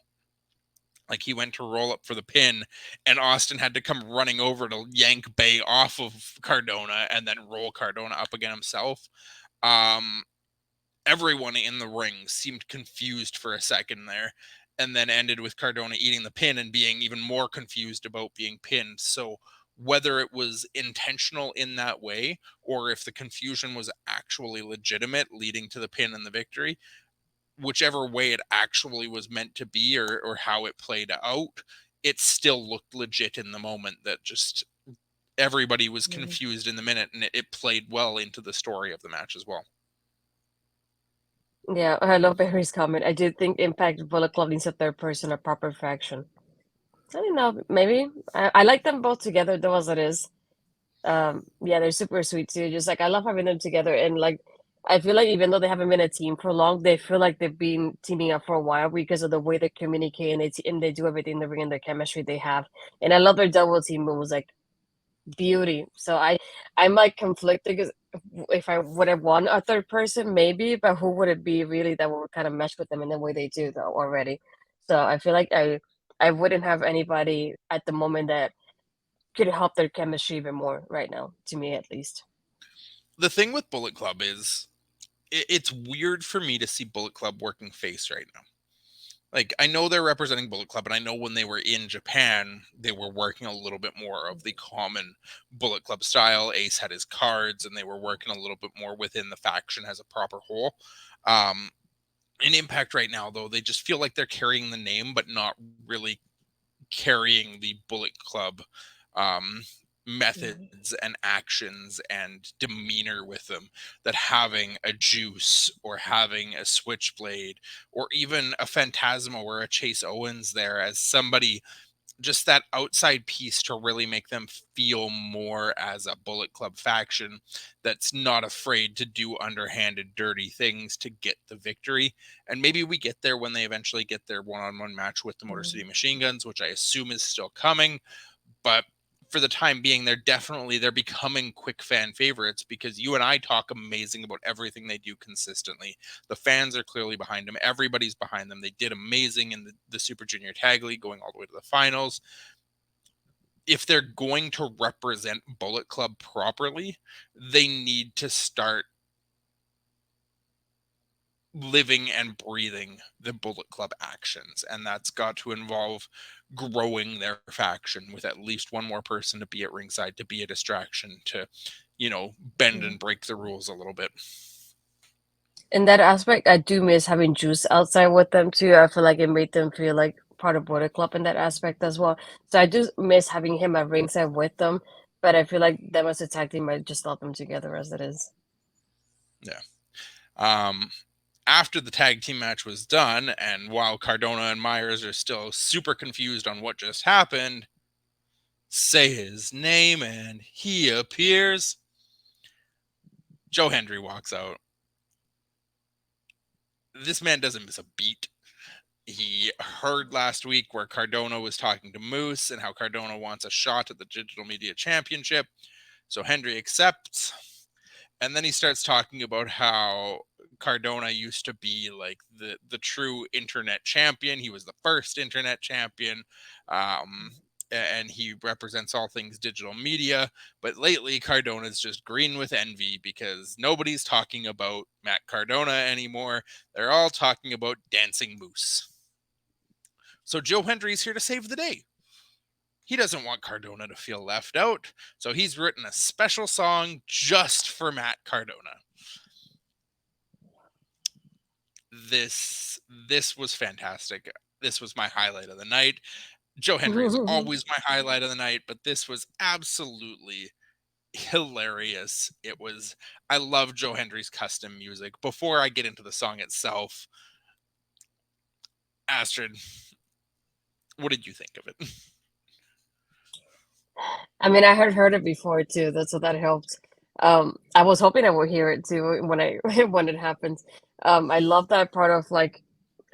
Like he went to roll up for the pin, and Austin had to come running over to yank Bay off of Cardona and then roll Cardona up again himself. Um, Everyone in the ring seemed confused for a second there, and then ended with Cardona eating the pin and being even more confused about being pinned. So whether it was intentional in that way or if the confusion was actually legitimate leading to the pin and the victory, whichever way it actually was meant to be, or how it played out, it still looked legit in the moment. That just everybody was confused in the minute, and it played well into the story of the match as well. Yeah, I love Barry's comment. I do think Impact Bullet Club needs a third person, a proper faction. I don't know, maybe. I like them both together though as it is. Yeah, they're super sweet too. Just like I love having them together, and like I feel like even though they haven't been a team for long, they feel like they've been teaming up for a while because of the way they communicate and they do everything in the ring and the chemistry they have. And I love their double team moves, like beauty. So I'm like conflicted because if I would have won a third person, maybe, but who would it be really that would kind of mesh with them in the way they do though already? So I feel like I wouldn't have anybody at the moment that could help their chemistry even more right now, to me at least. The thing with Bullet Club is it's weird for me to see Bullet Club working face right now. Like, I know they're representing Bullet Club, and I know when they were in Japan, they were working a little bit more of the common Bullet Club style. Ace had his cards, and they were working a little bit more within the faction as a proper whole. In Impact right now, though, they just feel like they're carrying the name, but not really carrying the Bullet Club um, Mhm. methods and actions and demeanor with them that having a Juice or having a Switchblade or even a Phantasma or a Chase Owens there as somebody, just that outside piece to really make them feel more as a Bullet Club faction that's not afraid to do underhanded, dirty things to get the victory. And maybe we get there when they eventually get their one-on-one match with the Motor City Machine Guns, which I assume is still coming. But for the time being, they're becoming quick fan favorites because you and I talk amazing about everything they do consistently. The fans are clearly behind them. Everybody's behind them. They did amazing in the Super Junior Tag League, going all the way to the finals. If they're going to represent Bullet Club properly, they need to start living and breathing the Bullet Club actions, and that's got to involve growing their faction with at least one more person to be at ringside, to be a distraction, to bend Mhm. and break the rules a little bit. In that aspect, I do miss having Juice outside with them too. I feel like it made them feel like part of Border Club in that aspect as well. So I do miss having him at ringside with them, but I feel like them as a tag team, I just love them together as it is. Yeah. After the tag team match was done, and while Cardona and Myers are still super confused on what just happened, say his name and he appears. Joe Hendry walks out. This man doesn't miss a beat. He heard last week where Cardona was talking to Moose and how Cardona wants a shot at the Digital Media Championship. So Hendry accepts. And then he starts talking about how Cardona used to be like the true internet champion. He was the first internet champion. Um, and he represents all things digital media. But lately, Cardona's just green with envy because nobody's talking about Matt Cardona anymore. They're all talking about Dancing Moose. So Joe Hendry's here to save the day. He doesn't want Cardona to feel left out, so he's written a special song just for Matt Cardona. This was fantastic. This was my highlight of the night. Joe Hendry is always my highlight of the night, but this was absolutely hilarious. I love Joe Hendry's custom music. Before I get into the song itself, Astrid, what did you think of it? I mean, I had heard it before too. That's so that helped. I was hoping I would hear it too when I when it happens. I love that part of like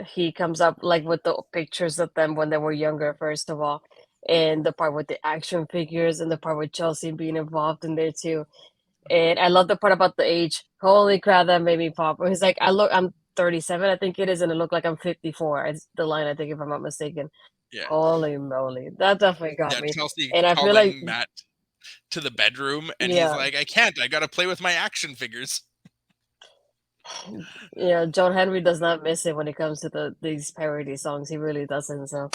he comes up like with the pictures of them when they were younger, first of all, and the part with the action figures and the part with Chelsea being involved in there too. And I love the part about the age. Holy crap, that made me pop. He's like, I'm 37, I think it is, and it looked like I'm 54. It's the line, I think, if I'm not mistaken. Yeah. Holy moly. That definitely got Yeah, me. Chelsea And I feel like, calling Matt to the bedroom, and he's yeah, like, I can't. I got to play with my action figures. John Henry does not miss it when it comes to these parody songs. He really doesn't. So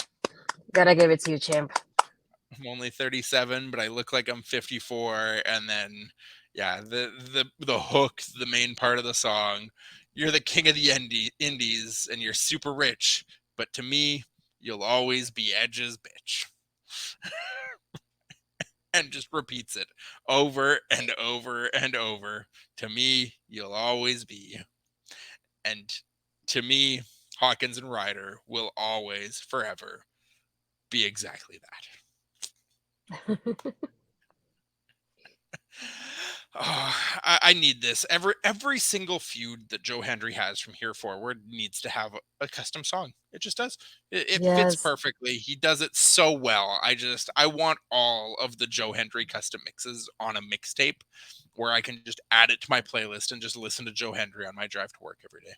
gotta give it to you, champ. I'm only 37, but I look like I'm 54. And then, yeah, the hook, the main part of the song. You're the king of the indies, and you're super rich, but to me, you'll always be Edge's bitch. And just repeats it over and over and over. To me, you'll always be. And to me, Hawkins and Ryder will always, forever be exactly that. Oh, I need this. Every single feud that Joe Hendry has from here forward needs to have a custom song. It just does. It fits Yes. perfectly. He does it so well. I want all of the Joe Hendry custom mixes on a mixtape where I can just add it to my playlist and just listen to Joe Hendry on my drive to work every day.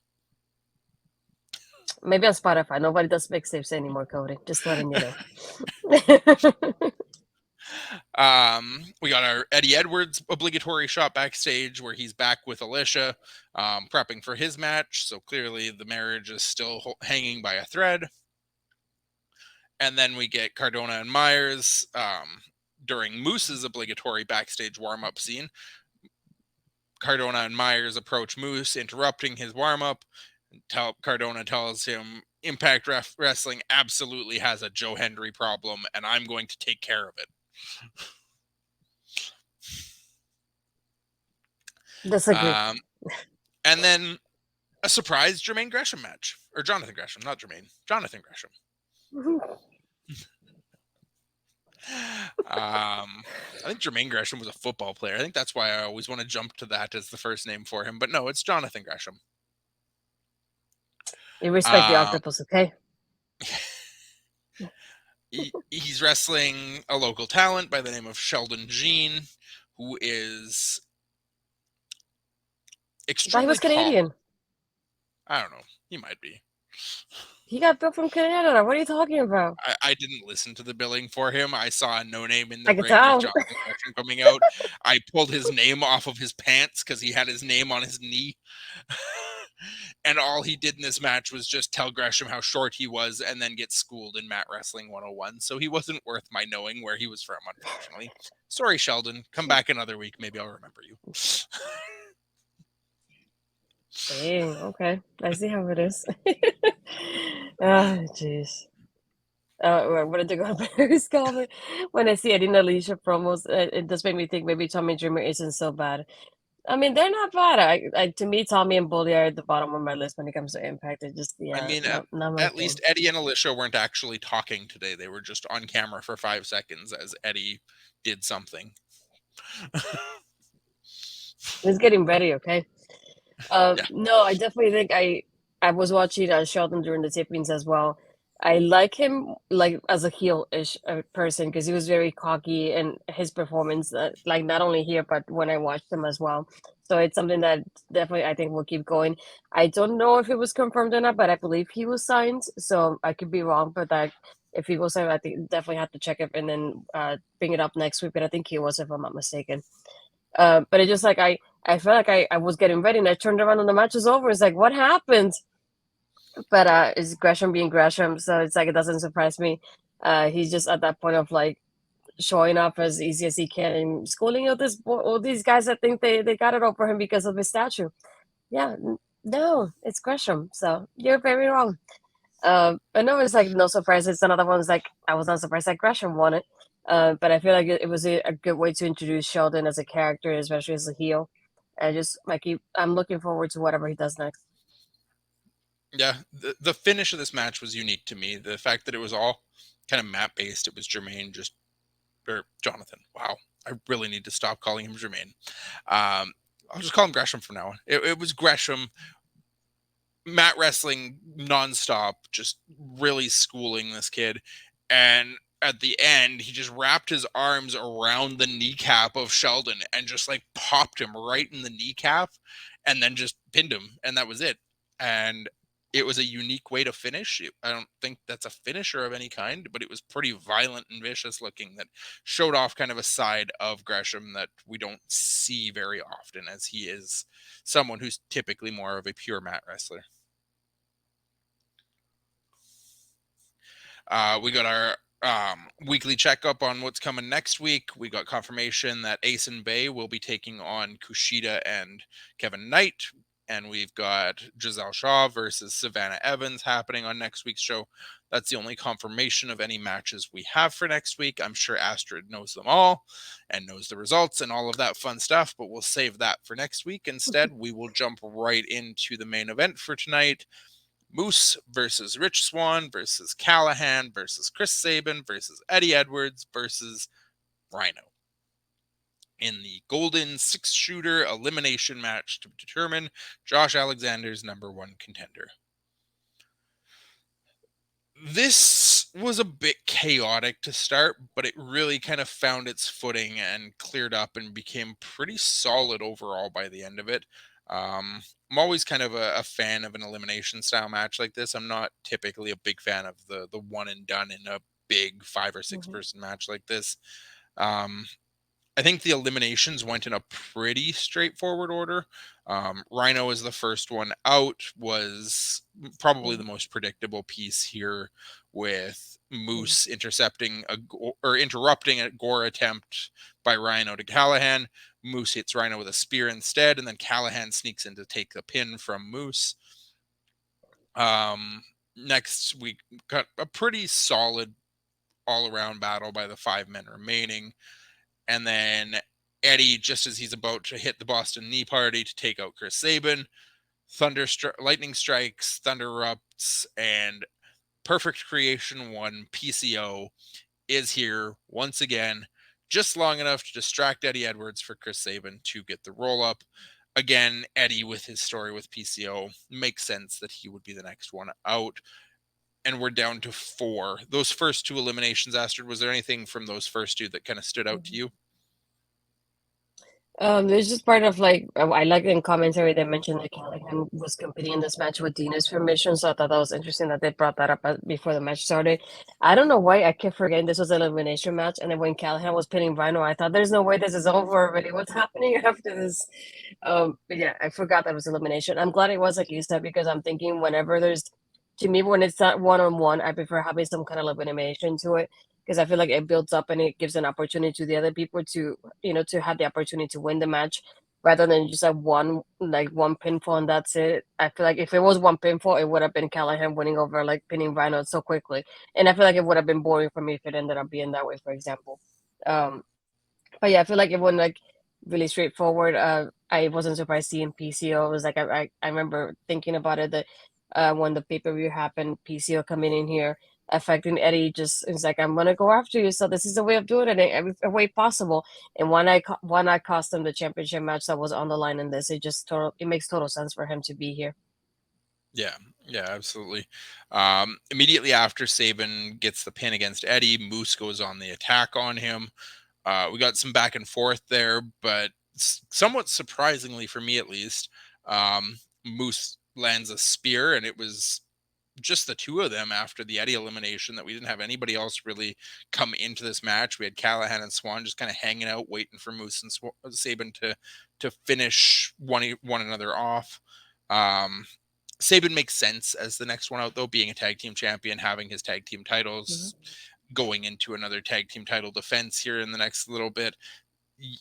Maybe on Spotify. Nobody does mixtapes anymore, Cody. Just letting you know. We got our Eddie Edwards obligatory shot backstage where he's back with Alicia, prepping for his match. So clearly the marriage is still hanging by a thread. And then we get Cardona and Myers during Moose's obligatory backstage warm-up scene. Cardona and Myers approach Moose, interrupting his warm-up. Cardona tells him Impact Wrestling absolutely has a Joe Hendry problem, and I'm going to take care of it. Disagree. And then a surprise Jermaine Gresham match. Or Jonathan Gresham, not Jermaine. Jonathan Gresham. I think Jermaine Gresham was a football player. I think that's why I always want to jump to that as the first name for him. But no, it's Jonathan Gresham. You respect the octopus, okay? He's wrestling a local talent by the name of Sheldon Jean, who is extremely He was Canadian. I don't know. He might be. He got built from Canada. What are you talking about? I didn't listen to the billing for him. I saw a no name in the I could ring with tell. Jonathan Gresham coming out. I pulled his name off of his pants because he had his name on his knee. And all he did in this match was just tell Gresham how short he was and then get schooled in Mat Wrestling 101. So he wasn't worth my knowing where he was from, unfortunately. Sorry, Sheldon. Come back another week. Maybe I'll remember you. Dang, okay. I see how it is. Oh, jeez. What did they go Paris comment? When I see Eddie and Alicia promos, it does make me think maybe Tommy Dreamer isn't so bad. I mean, they're not bad. To me, Tommy and Bully are at the bottom of my list when it comes to Impact. It just, I yeah, mean, not my at thing. least Eddie and Alicia weren't actually talking today. They were just on camera for 5 seconds as Eddie did something. He's getting ready, okay? Yeah. No, I definitely think I was watching Sheldon during the tapings as well. I like him like as a heel-ish person because he was very cocky and his performance, like not only here but when I watched him as well. So it's something that definitely I think will keep going. I don't know if it was confirmed or not, but I believe he was signed. So I could be wrong, but that if he was signed, I think definitely have to check it and then bring it up next week. But I think he was, if I'm not mistaken. But it just like I felt like I was getting ready and I turned around and the match was over. It's like, what happened? But it's Gresham being Gresham, so it's like it doesn't surprise me. He's just at that point of like showing up as easy as he can and schooling all these guys that think they got it over him because of his statue. Yeah, no, it's Gresham. So you're very wrong. But no, it's like no surprise. It's another one's like I was not surprised that Gresham won it. But I feel like it was a good way to introduce Sheldon as a character, especially as a heel. And just like I'm looking forward to whatever he does next. Yeah, the finish of this match was unique to me. The fact that it was all kind of map based. It was Jermaine or Jonathan. Wow, I really need to stop calling him Jermaine. I'll just call him Gresham from now on. It was Gresham, Mat Wrestling nonstop, just really schooling this kid. And at the end, he just wrapped his arms around the kneecap of Sheldon and just like popped him right in the kneecap and then just pinned him. And that was it. And It was a unique way to finish. I don't think that's a finisher of any kind, but it was pretty violent and vicious looking that showed off kind of a side of Gresham that we don't see very often, as he is someone who's typically more of a pure mat wrestler. We got our weekly checkup on what's coming next week. We got confirmation that Ace and Bay will be taking on Kushida and Kevin Knight. And we've got Gisele Shaw versus Savannah Evans happening on next week's show. That's the only confirmation of any matches we have for next week. I'm sure Astrid knows them all and knows the results and all of that fun stuff, but we'll save that for next week. Instead, we will jump right into the main event for tonight. Moose versus Rich Swann versus Callahan versus Chris Sabin versus Eddie Edwards versus Rhino in the Golden Six-Shooter elimination match to determine Josh Alexander's number one contender. This was a bit chaotic to start, but it really kind of found its footing and cleared up and became pretty solid overall by the end of it. I'm always kind of a fan of an elimination style match like this. I'm not typically a big fan of the one and done in a big 5 or 6 Mhm. person match like this. Um, I think the eliminations went in a pretty straightforward order. Rhino is the first one out, was probably the Mhm. most predictable piece here, with Mhm. Moose interrupting a gore attempt by Rhino to Callahan. Moose hits Rhino with a spear instead, and then Callahan sneaks in to take the pin from Moose. Next, we got a pretty solid all around battle by the 5 men remaining. And then Eddie, just as he's about to hit the Boston Knee Party to take out Chris Sabin, lightning strikes, thunder erupts, and Perfect Creation 1 PCO is here once again, just long enough to distract Eddie Edwards for Chris Sabin to get the roll up. Again, Eddie with his story with PCO makes sense that he would be the next one out. And we're down to 4. Those first 2 eliminations, Astrid, was there anything from those first 2 that kind of stood out to Mhm. you? There's just part of like I like in commentary they mentioned that Callahan was competing in this match with Dina's permission, so I thought that was interesting that they brought that up before the match started. I don't know why I kept forgetting this was an elimination match, and then when Callahan was pinning Rhino, I thought there's no way this is over already. What's happening after this? But yeah, I forgot that was elimination. I'm glad it was like you said because I'm thinking whenever there's to me when it's not one on one, I prefer having some kind of elimination to it because I feel like it builds up and it gives an opportunity to the other people to to have the opportunity to win the match rather than just one pinfall and that's it. I feel like if it was one pinfall, it would have been Callahan winning over like pinning Rhino so quickly, and I feel like it would have been boring for me if it ended up being that way, for example. Um, but yeah, I feel like it went like really straightforward. I wasn't surprised seeing PCO. It was like I remember thinking about it that when the pay-per-view happened, PCO coming in here affecting Eddie just it's like I'm gonna go after you. So this is the way of doing it in every way possible. And why not cost him the championship match that was on the line in this? It makes total sense for him to be here. Yeah, yeah, absolutely. Immediately after Sabin gets the pin against Eddie, Moose goes on the attack on him. We got some back and forth there, but somewhat surprisingly for me at least, Moose lands a spear, and it was just the two of them after the Eddie elimination that we didn't have anybody else really come into this match. We had Callahan and Swann just kind of hanging out, waiting for Moose and Sabin to finish one another off. Um, Sabin makes sense as the next one out, though, being a tag team champion, having his tag team Mhm. titles, going into another tag team title defense here in the next little bit.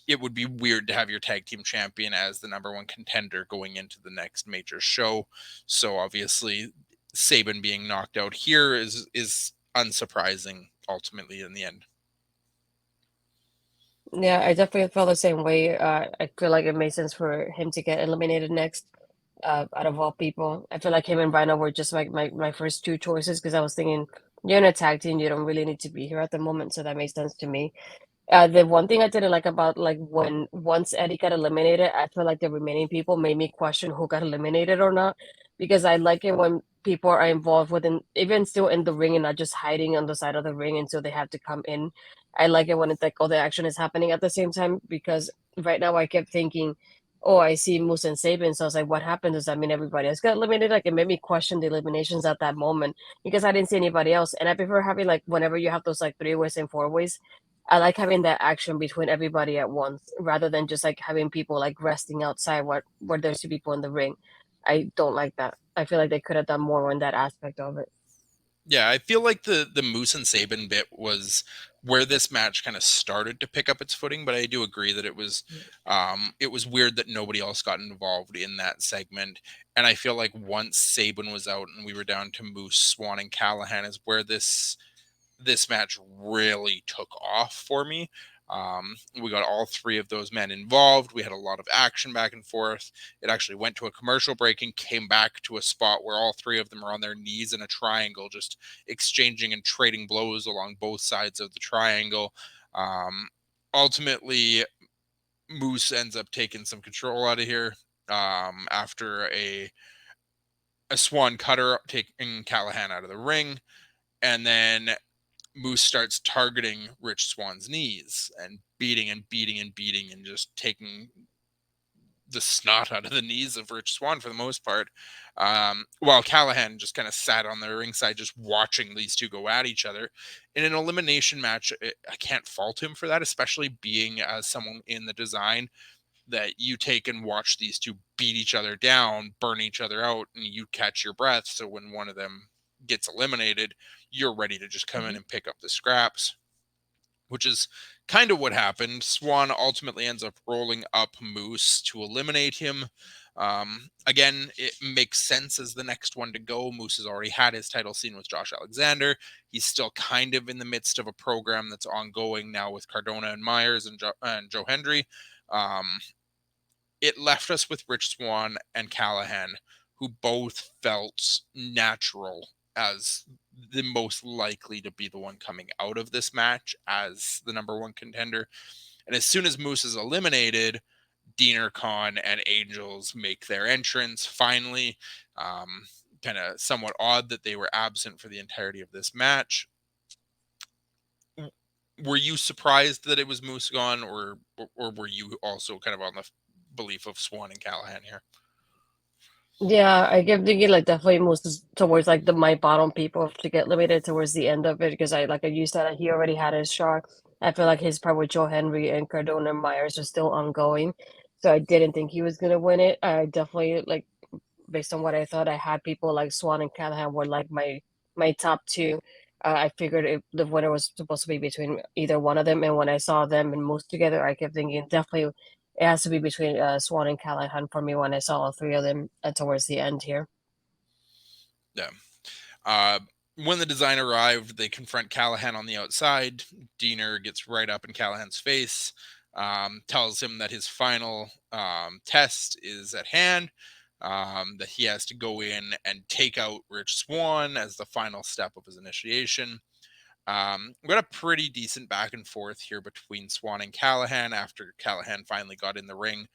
It would be weird to have your tag team champion as the number one contender going into the next major show. So obviously, Sabin being knocked out here is unsurprising ultimately in the end. Yeah, I definitely felt the same way. I feel like it made sense for him to get eliminated next. Out of all people, I feel like him and Rhino were just like my first two choices because I was thinking you're in a tag team, you don't really need to be here at the moment, so that makes sense to me. The one thing I didn't like about like when once Eddie got eliminated, I feel like the remaining people made me question who got eliminated or not, because I like it when people are involved within, even still in the ring and not just hiding on the side of the ring until they have to come in. I like it when it's like all the action is happening at the same time because right now I kept thinking oh, I see Moose and Saban. So I was like, what happened? Does that mean everybody else got eliminated? Like, it made me question the eliminations at that moment because I didn't see anybody else. And I prefer having, like, whenever you have those, like, three ways and four ways, I like having that action between everybody at once rather than just, like, having people, like, resting outside where there's two people in the ring. I don't like that. I feel like they could have done more on that aspect of it. Yeah, I feel like the Moose and Saban bit was where this match kind of started to pick up its footing, but I do agree that it was weird that nobody else got involved in that segment. And I feel like once Saban was out and we were down to Moose, Swan, and Callahan is where this match really took off for me. We got all three of those men involved. We had a lot of action back and forth. It actually went to a commercial break and came back to a spot where all three of them are on their knees in a triangle, just exchanging and trading blows along both sides of the triangle. Um, Ultimately, Moose ends up taking some control out of here after a swan cutter taking Callahan out of the ring. And then Moose starts targeting Rich Swan's knees and beating and beating and beating and just taking the snot out of the knees of Rich Swan for the most part. While Callahan just kind of sat on the ringside, just watching these two go at each other. In an elimination match, I can't fault him for that, especially being as someone in the design that you take and watch these two beat each other down, burn each other out, and you catch your breath. So when one of them gets eliminated, you're ready to just come in Mhm. and pick up the scraps, which is kind of what happened. Swan ultimately ends up rolling up Moose to eliminate him. Again, it makes sense as the next one to go. Moose has already had his title scene with Josh Alexander. He's still kind of in the midst of a program that's ongoing now with Cardona and Myers and Joe Hendry. Um, it left us with Rich Swan and Callahan, who both felt natural as the most likely to be the one coming out of this match as the number one contender. And as soon as Moose is eliminated, Diener Khan and Angels make their entrance finally. Um, Kind of somewhat odd that they were absent for the entirety of this match. Were you surprised that it was Moose gone, or were you also kind of on the belief of Swan and Callahan here? Yeah, I kept thinking like definitely most towards like the my bottom people to get limited towards the end of it because I used that he already had his shot. I feel like his part with Joe Henry and Cardona and Myers was still ongoing, so I didn't think he was gonna win it. I definitely like based on what I thought, I had people like Swan and Callahan were like my top two. I figured the winner was supposed to be between either one of them, and when I saw them and most together, I kept thinking definitely it has to be between Swan and Callahan for me when I saw all three of them towards the end here. Yeah. Uh, when the design arrived, they confront Callahan on the outside. Diener gets right up in Callahan's face, tells him that his final test is at hand, that he has to go in and take out Rich Swan as the final step of his initiation. We got a pretty decent back and forth here between Swan and Callahan after Callahan finally got in the ring.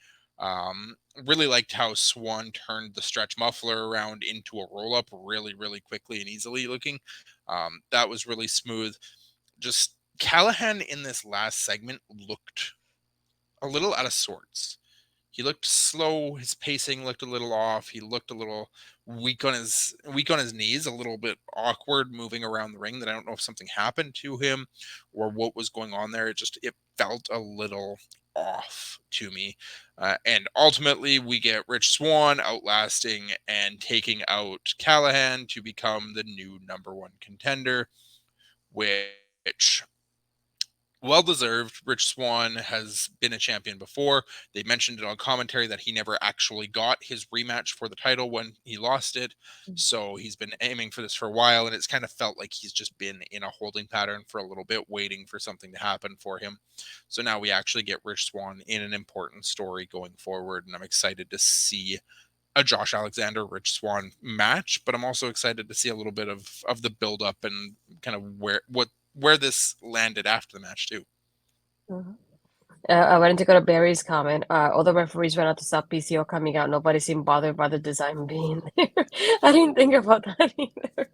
Really liked how Swan turned the stretch muffler around into a roll up really, really quickly and easily looking. That was really smooth. Just Callahan in this last segment looked a little out of sorts. He looked slow. His pacing looked a little off. He looked a little weak on his knees, a little bit awkward moving around the ring. That I don't know if something happened to him or what was going on there. It felt a little off to me. And ultimately, we get Rich Swan outlasting and taking out Callahan to become the new number one contender, which well deserved. Rich Swan has been a champion before. They mentioned it on commentary that he never actually got his rematch for the title when he lost it. So he's been aiming for this for a while, and it's kind of felt like he's just been in a holding pattern for a little bit, waiting for something to happen for him. So now we actually get Rich Swan in an important story going forward, and I'm excited to see a Josh Alexander Rich Swan match, but I'm also excited to see a little bit of the build up and kind of where this landed after the match too. Mhm. I wanted to go to Barry's comment. All the referees ran out to stop PCO coming out. Nobody seemed bothered by the design being there. I didn't think about that either.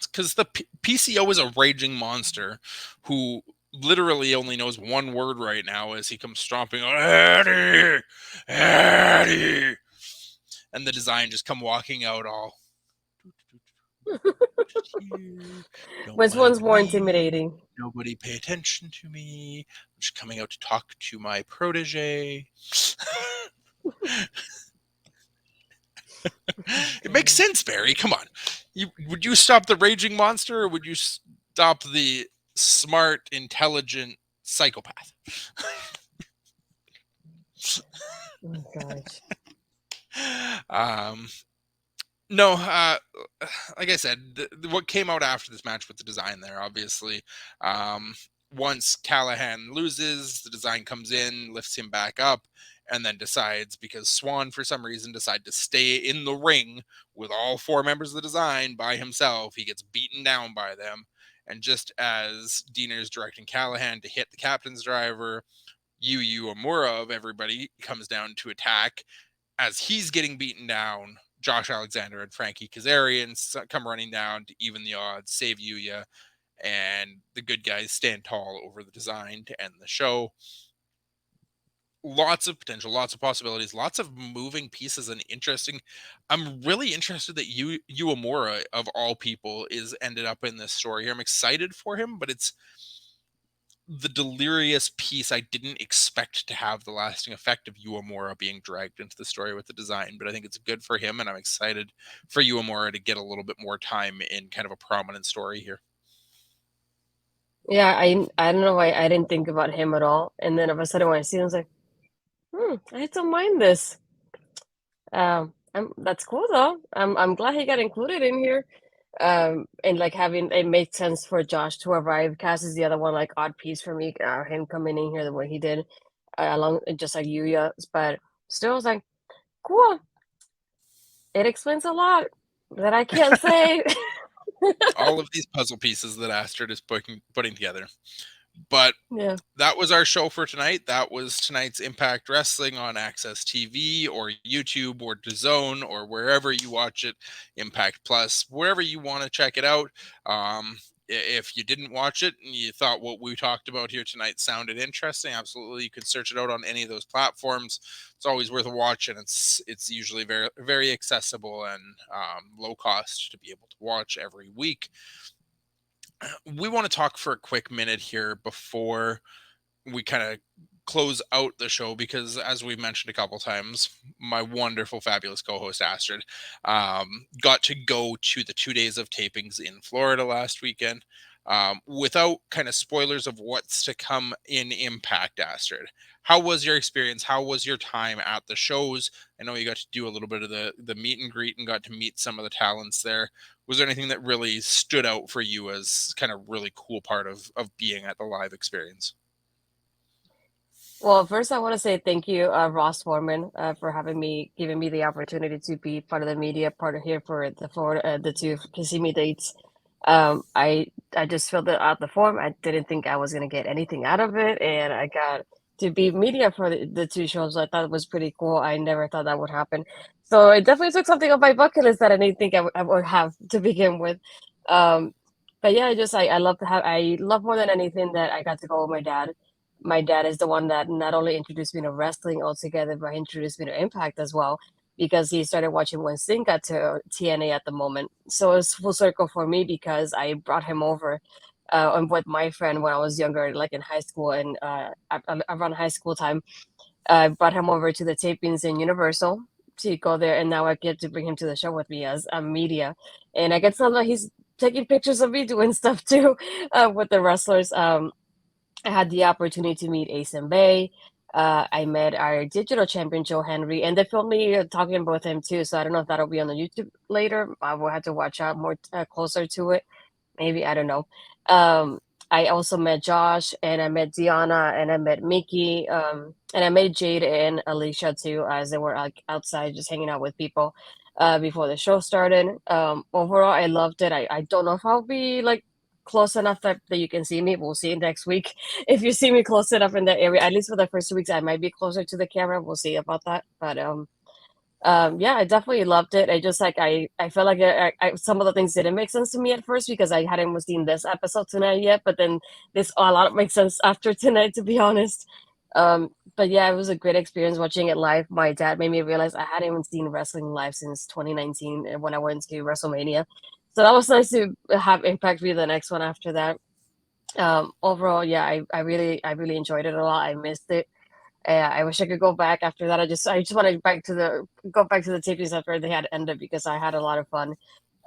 Because the PCO is a raging monster who literally only knows one word right now as he comes stomping on Eddie, Eddie, and the design just come walking out all. Don't Which mind one's more me. intimidating? Nobody pay attention to me. I'm just coming out to talk to my protege. Oh It makes gosh. sense, Barry. Come on. Would you stop the raging monster or would you stop the smart, intelligent psychopath? Oh gosh. um, no, like I said, what came out after this match with the design there, obviously, um, once Callahan loses, the design comes in, lifts him back up, and then decides, because Swan for some reason decided to stay in the ring with all four members of the design by himself. He gets beaten down by them, and just as Diener's directing Callahan to hit the captain's driver, Yu Amura of everybody comes down to attack. As he's getting beaten down, Josh Alexander and Frankie Kazarian come running down to even the odds, save Yuya, and the good guys stand tall over the design to end the show. Lots of potential, lots of possibilities, lots of moving pieces and interesting. I'm really interested that Uemura, of all people, is ended up in this story here. I'm excited for him, but it's the delirious piece I didn't expect to have the lasting effect of Uemura being dragged into the story with the design, but I think it's good for him, and I'm excited for Uemura to get a little bit more time in kind of a prominent story here. Yeah, I don't know why I didn't think about him at all. And then all of a sudden when I see him, I was like, I don't mind this. That's cool though. I'm glad he got included in here. And like having it made sense for Josh to arrive. Cass is the other one, like odd piece for me. Him coming in here the way he did, along just like Yuya. But still, I was like, cool. It explains a lot that I can't say. All of these puzzle pieces that Astrid is putting together. But Yeah. that was our show for tonight. That was tonight's Impact Wrestling on Access TV or YouTube or DAZN or wherever you watch it, Impact Plus, wherever you want to check it out. If you didn't watch it and you thought what we talked about here tonight sounded interesting, absolutely, you can search it out on any of those platforms. It's always worth a watch, and it's usually very very accessible and low cost to be able to watch every week. We want to talk for a quick minute here before we kind of close out the show because, as we've mentioned a couple times, my wonderful, fabulous co-host Astrid got to go to the 2 days of tapings in Florida last weekend. Without kind of spoilers of what's to come in Impact, Astrid, how was your experience? How was your time at the shows? I know you got to do a little bit of the meet and greet and got to meet some of the talents there. Was there anything that really stood out for you as kind of really cool part of being at the live experience? Well, first I want to say thank you, Ross Foreman, for giving me the opportunity to be part of the media part of here for the Florida, the two Kissimmee dates. I just filled out the form. I didn't think I was gonna get anything out of it, and I got to be media for the two shows. I thought it was pretty cool. I never thought that would happen. So it definitely took something off my bucket list that I didn't think I would have to begin with. Um, but yeah, I love to have I love more than anything that I got to go with my dad. My dad is the one that not only introduced me to wrestling altogether, but introduced me to Impact as well, because he started watching when Sting got to TNA at the moment. So it's full circle for me because I brought him over and with my friend when I was younger, like in high school and around high school time. I brought him over to the tapings in Universal to go there, and now I get to bring him to the show with me as a media, and I get to know that he's taking pictures of me doing stuff too with the wrestlers. I had the opportunity to meet Ace and Bay. I met our digital champion, Joe Henry, and they filmed me talking about him too. So I don't know if that'll be on the YouTube later. I will have to watch out more closer to it. Maybe, I don't know. Um, I also met Josh, and I met Diana, and I met Mickey, and I met Jade and Alicia too, as they were like outside just hanging out with people before the show started. Overall, I loved it. I don't know if I'll be like close enough that you can see me. We'll see next week. If you see me close enough in that area, at least for the first 2 weeks, I might be closer to the camera. We'll see about that. But Yeah, I definitely loved it. I just like I felt like some of the things didn't make sense to me at first because I hadn't seen this episode tonight yet. But then this a lot makes sense after tonight, to be honest. But yeah, it was a great experience watching it live. My dad made me realize I hadn't even seen wrestling live since 2019 when I went to WrestleMania. So that was nice to have Impact be the next one after that. Overall, yeah, I really enjoyed it a lot. I missed it. I wish I could go back after that. I just want to go back to the tapings after they had ended because I had a lot of fun.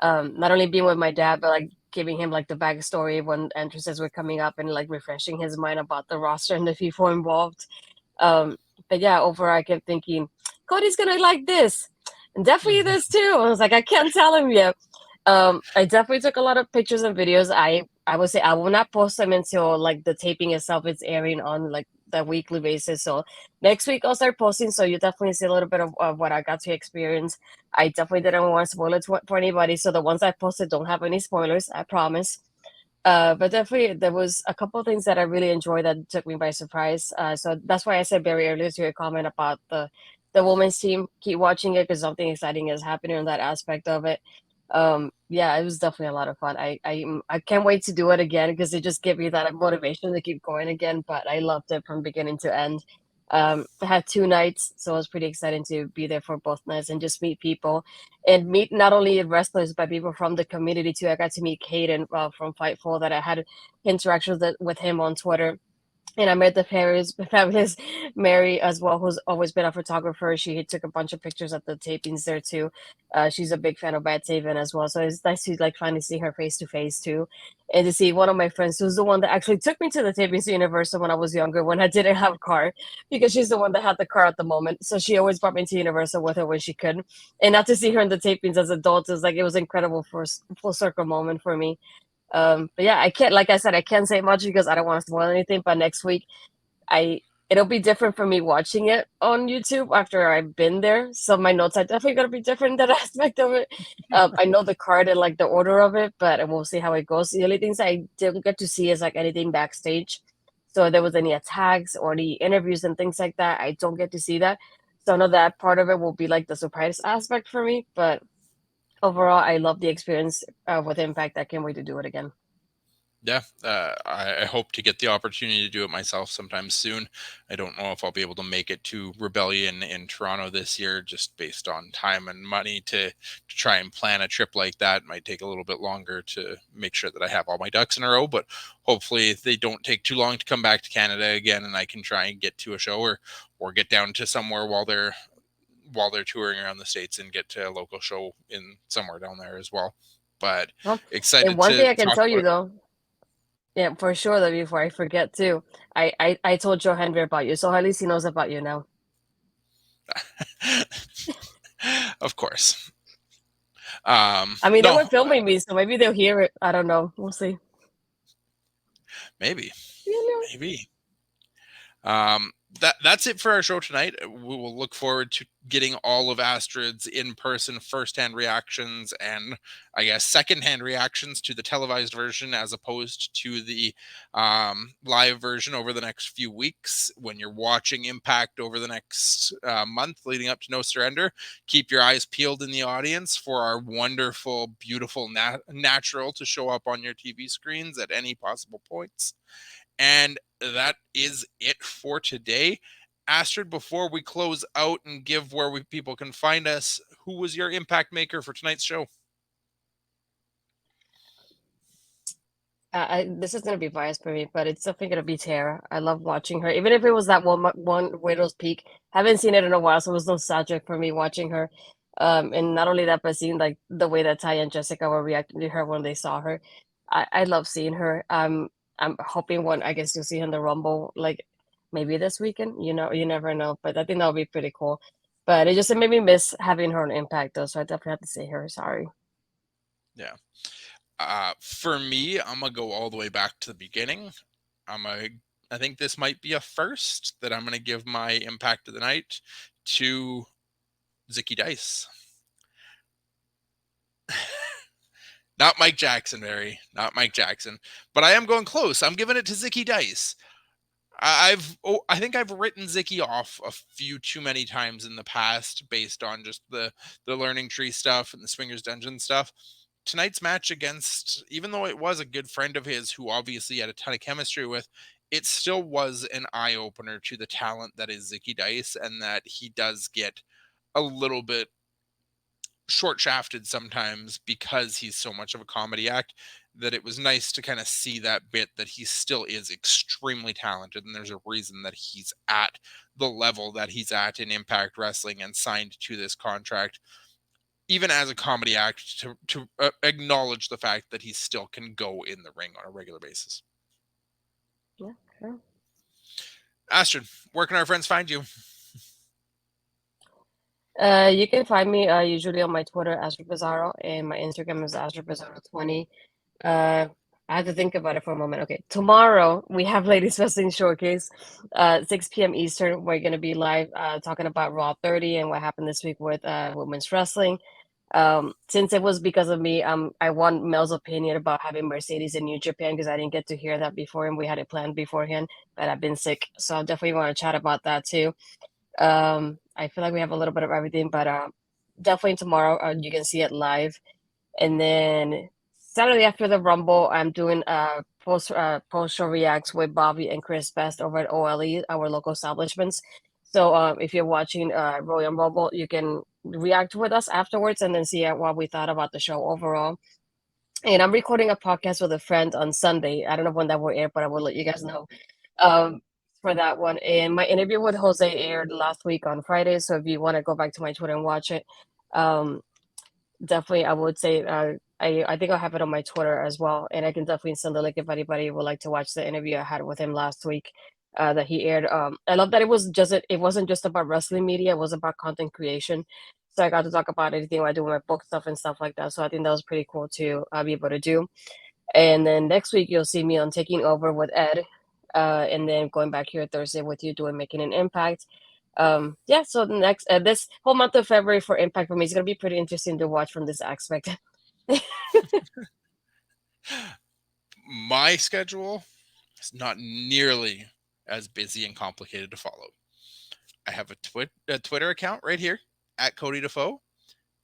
Not only being with my dad, but like giving him like the backstory when entrances were coming up and like refreshing his mind about the roster and the people involved. Um, but yeah, overall, I kept thinking Cody's gonna like this and definitely this too. I was like, I can't tell him yet. I definitely took a lot of pictures and videos. I would say I will not post them until like the taping itself is airing on like the weekly basis. So next week I'll start posting. So you definitely see a little bit of what I got to experience. I definitely didn't want to spoil it for anybody. So the ones I posted don't have any spoilers. I promise. But definitely there was a couple of things that I really enjoyed that took me by surprise. So that's why I said very earlier to your comment about the women's team. Keep watching it because something exciting is happening in that aspect of it. Yeah, it was definitely a lot of fun. I can't wait to do it again because it just gave me that motivation to keep going again. But I loved it from beginning to end. I had 2 nights, so it was pretty exciting to be there for both nights and just meet people and meet not only wrestlers but people from the community too. I got to meet Caden from Fightful that I had interactions with him on Twitter. And I met the fabulous Mary as well, who's always been a photographer. She took a bunch of pictures at the tapings there too. She's a big fan of Bad Taven as well, so it's nice to like finally see her face to face too, and to see one of my friends who's the one that actually took me to the tapings to Universal when I was younger, when I didn't have a car, because she's the one that had the car at the moment. So she always brought me to Universal with her when she could, and not to see her in the tapings as adults is like it was incredible for full circle moment for me. But yeah, I can't, like I said, I can't say much because I don't want to spoil anything. But next week, I it'll be different for me watching it on YouTube after I've been there. So my notes are definitely gonna be different in that aspect of it. I know the card and like the order of it, but we'll see how it goes. The only things I didn't get to see is like anything backstage. So if there was any attacks or the interviews and things like that, I don't get to see that. So I know that part of it will be like the surprise aspect for me. But overall, I love the experience with Impact. I can't wait to do it again. Yeah, I hope to get the opportunity to do it myself sometime soon. I don't know if I'll be able to make it to Rebellion in Toronto this year, just based on time and money to try and plan a trip like that. It might take a little bit longer to make sure that I have all my ducks in a row, but hopefully they don't take too long to come back to Canada again, and I can try and get to a show or get down to somewhere while they're touring around the states and get to a local show in somewhere down there as well. But Well, and excited one thing to I can talk tell about you though, yeah, for sure though, before I forget too, I told Joe Henry about you, so at least he knows about you now. it. Of course. I mean, they No, were filming me, so maybe they'll hear it. I don't know. We'll see. maybe, You know. maybe. Um, that's it for our show tonight. We will look forward to getting all of Astrid's in-person first-hand reactions and I guess second-hand reactions to the televised version as opposed to the live version over the next few weeks. When you're watching Impact over the next month leading up to No Surrender, keep your eyes peeled in the audience for our wonderful, beautiful natural to show up on your TV screens at any possible points. And that is it for today. Astrid, before we close out and give where people can find us, who was your impact maker for tonight's show? This is gonna be biased for me, but it's definitely gonna be Tara. I love watching her, even if it was that one Widow's Peak. Haven't seen it in a while, so it was nostalgic for me watching her. And not only that, but seeing like the way that Ty and Jessica were reacting to her when they saw her. I love seeing her. I'm hoping one. I guess you'll see her in the Rumble, like maybe this weekend. You know, you never know, but I think that'll be pretty cool. But it made me miss having her on Impact though, so I definitely have to say her. Sorry. Yeah. For me, I'm gonna go all the way back to the beginning. I'm a. I think this might be a first that I'm gonna give my impact of the night to Zicky Dice. Not Mike Jackson, Barry. Not Mike Jackson. But I am going close. I'm giving it to Zicky Dice. I think I've written Zicky off a few too many times in the past based on just the learning tree stuff and the swingers dungeon stuff. Tonight's match against, even though it was a good friend of his who obviously had a ton of chemistry with, it still was an eye opener to the talent that is Zicky Dice, and that he does get a little bit short shafted sometimes because he's so much of a comedy act, that it was nice to kind of see that bit that he still is extremely talented, and there's a reason that he's at the level that he's at in Impact Wrestling and signed to this contract even as a comedy act, to acknowledge the fact that he still can go in the ring on a regular basis. Yeah, sure. Astrid, where can our friends find you? You can find me usually on my Twitter, Astrid Pizarro, and my Instagram is Astrid Pizarro20. I had to think about it for a moment. Okay, tomorrow we have Ladies Wrestling Showcase, 6 p.m. Eastern. We're gonna be live talking about Raw 30 and what happened this week with women's wrestling. Since it was because of me, I want Mel's opinion about having Mercedes in New Japan because I didn't get to hear that before and we had it planned beforehand, but I've been sick, so I definitely want to chat about that too. I feel like we have a little bit of everything, but definitely tomorrow you can see it live. And then Saturday after the Rumble, I'm doing post show reacts with Bobby and Chris Best over at OLE, our local establishments. So if you're watching Royal Rumble, you can react with us afterwards and then see what we thought about the show overall. And I'm recording a podcast with a friend on Sunday. I don't know when that will air, but I will let you guys know um, for that one. And my interview with Jose aired last week on Friday. So if you want to go back to my Twitter and watch it, um, definitely I would say I think I'll have it on my Twitter as well. And I can definitely send the link if anybody would like to watch the interview I had with him last week that he aired. I love that it wasn't just about wrestling media, it was about content creation. So I got to talk about anything I do with my book stuff and stuff like that. So I think that was pretty cool to be able to do. And then next week you'll see me on Taking Over with Ed, and then going back here Thursday with you doing Making an Impact. Yeah, so the next this whole month of February for Impact for me is gonna be pretty interesting to watch from this aspect. My schedule is not nearly as busy and complicated to follow. I have a Twitter account right here at Cody Defoe,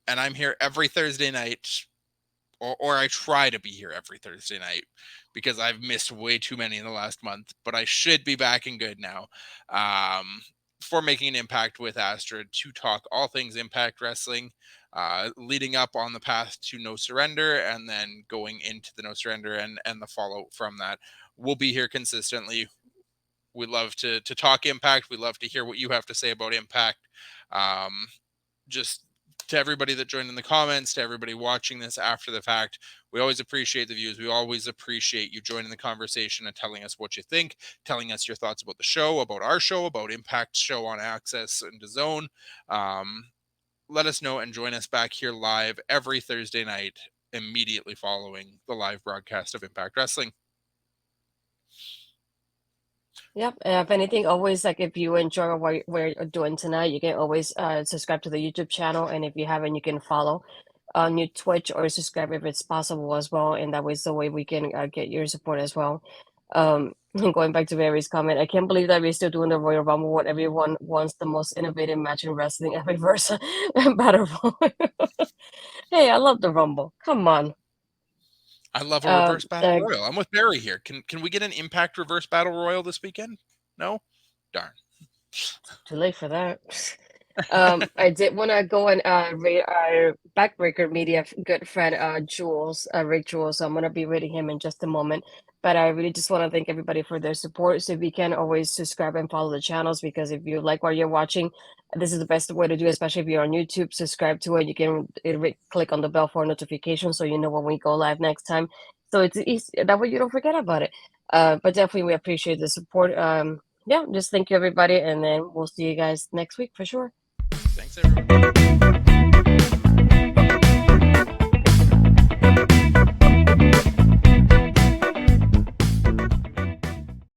and I'm here every Thursday night, or I try to be here every Thursday night because I've missed way too many in the last month, but I should be back and good now. For Making an Impact with Astrid to talk all things Impact Wrestling, leading up on the path to No Surrender and then going into the No Surrender and the fallout from that. We'll be here consistently. We love to talk Impact. We love to hear what you have to say about Impact. Um, just to everybody that joined in the comments, to everybody watching this after the fact, we always appreciate the views. We always appreciate you joining the conversation and telling us what you think, telling us your thoughts about the show, about our show, about Impact's show on Access and DAZN. Let us know and join us back here live every Thursday night, immediately following the live broadcast of Impact Wrestling. Yep. If anything, always like if you enjoy what we're doing tonight, you can always subscribe to the YouTube channel, and if you haven't, you can follow on your Twitch or subscribe if it's possible as well. And that way, is the way we can get your support as well. Going back to Barry's comment, I can't believe that we're still doing the Royal Rumble when everyone wants the most innovative match in wrestling ever versus Battle Royal. Hey, I love the Rumble. Come on. I love a reverse battle royal. I'm with Barry here. Can we get an Impact reverse battle royal this weekend? No? Darn. Too late for that. I did want to go and rate our Backbreaker Media good friend, Jules, Rick Jules. So I'm going to be rating him in just a moment. But I really just want to thank everybody for their support. So if you can always subscribe and follow the channels, because if you like what you're watching, this is the best way to do it, especially if you're on YouTube. Subscribe to it. You can click on the bell for notifications so you know when we go live next time. So it's easy. That way you don't forget about it. But definitely we appreciate the support. Yeah, just thank you everybody. And then we'll see you guys next week for sure. Thanks, everyone.